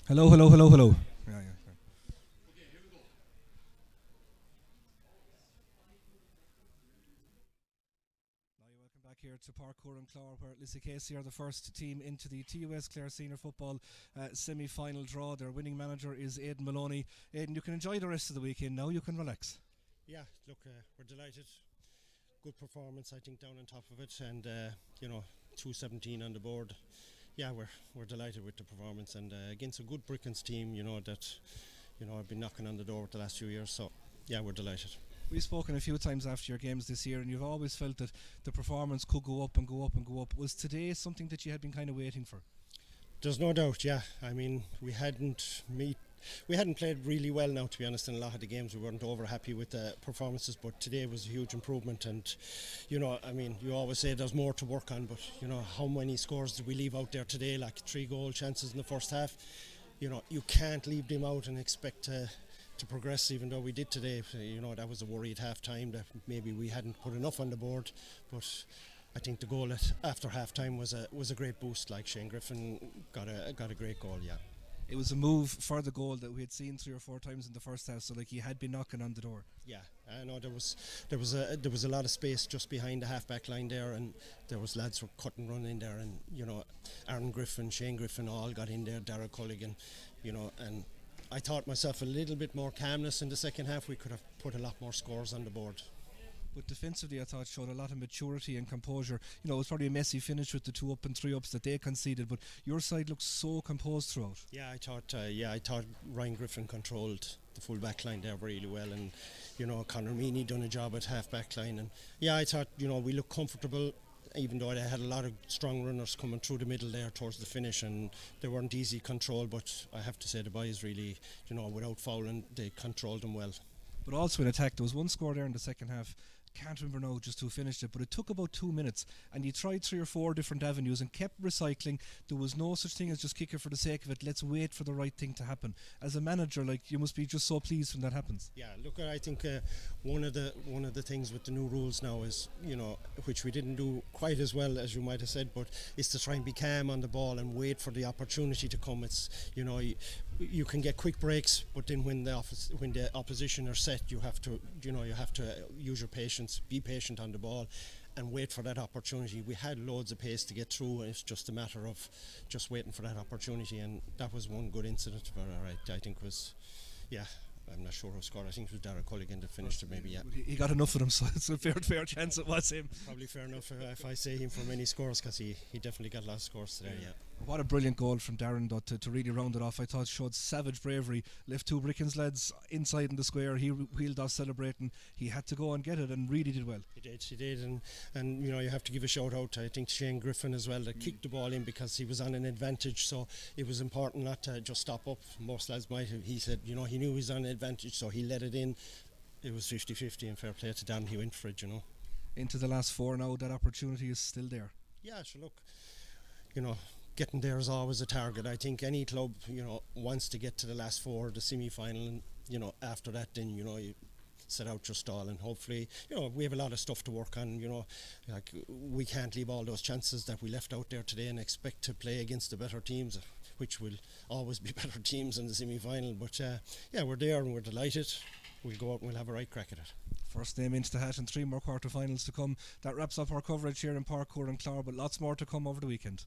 Hello, hello, hello, hello. Yeah. Now you're welcome back here to Parkour and Clare, where Lissycasey are the first team into the TUS Clare Senior Football semi-final draw. Their winning manager is Aidan Maloney. Aidan, you can enjoy the rest of the weekend now. You can relax. Yeah, look, we're delighted. Good performance, I think, down on top of it, and 217 on the board. Yeah, we're delighted with the performance, and against a good Breckans team, that I've been knocking on the door the last few years. So yeah, we're delighted. We've spoken a few times after your games this year, and you've always felt that the performance could go up and go up and go up. Was today something that you had been kind of waiting for? There's no doubt. Yeah, I mean, we hadn't played really well now, to be honest. In a lot of the games, we weren't over happy with the performances, but today was a huge improvement. And I mean, you always say there's more to work on, but how many scores did we leave out there today? Like 3 goal chances in the first half. You can't leave them out and expect to progress, even though we did today. That was a worry at half time that maybe we hadn't put enough on the board, but I think the goal after half time was a great boost. Like Shane Griffin got a great goal. Yeah, it was a move for the goal that we had seen 3 or 4 times in the first half, so like he had been knocking on the door. Yeah, I know there was a lot of space just behind the half back line there, and there was lads who were cut and run in there, and Aaron Griffin, Shane Griffin all got in there, Darragh Culligan, and I thought myself a little bit more calmness in the second half. We could have put a lot more scores on the board. But defensively, I thought showed a lot of maturity and composure. It was probably a messy finish with the 2 up and 3 ups that they conceded, but your side looked so composed throughout. Yeah, I thought Ryan Griffin controlled the full back line there really well, and Conor Meany done a job at half back line, and yeah, I thought we looked comfortable, even though they had a lot of strong runners coming through the middle there towards the finish, and they weren't easy control. But I have to say the boys really, without fouling, they controlled them well. But also in attack, there was one score there in the second half. Can't remember now just who finished it, but it took about 2 minutes, and he tried 3 or 4 different avenues and kept recycling. There was no such thing as just kick it for the sake of it. Let's wait for the right thing to happen. As a manager, you must be just so pleased when that happens. Yeah, look, I think one of the things with the new rules now is, which we didn't do quite as well as you might have said, but is to try and be calm on the ball and wait for the opportunity to come. It's you can get quick breaks, but then when the opposition are set, you have to use your patience, be patient on the ball, and wait for that opportunity. We had loads of pace to get through, and it's just a matter of just waiting for that opportunity, and that was one good incident. I think was, yeah. I'm not sure who scored. I think it was Darragh Culligan that finished it, maybe, yeah. He got enough of them, so it's a fair chance it was him. Probably fair enough if I say him for many scores, because he definitely got a lot of scores today, yeah. What a brilliant goal from Darren, though, to really round it off. I thought it showed savage bravery. Left 2 Breckans lads inside in the square. He wheeled off celebrating. He had to go and get it, and really did well. He did, and you have to give a shout out to, I think, Shane Griffin as well, that kicked the ball in because he was on an advantage. So it was important not to just stop up. Most lads might have. He said, he knew he was on an advantage, so he let it in. It was 50-50, and fair play to Dan. He went for it, Into the last 4 now, that opportunity is still there. Yeah, sure. Look, getting there is always a target. I think any club, wants to get to the last 4, the semi-final, and after that, then you set out your stall, and hopefully, we have a lot of stuff to work on. Like we can't leave all those chances that we left out there today and expect to play against the better teams, which will always be better teams in the semi-final. But yeah, we're there and we're delighted. We'll go out and we'll have a right crack at it. First name into the hat and 3 more quarter-finals to come. That wraps up our coverage here in Parkour and Clare, but lots more to come over the weekend.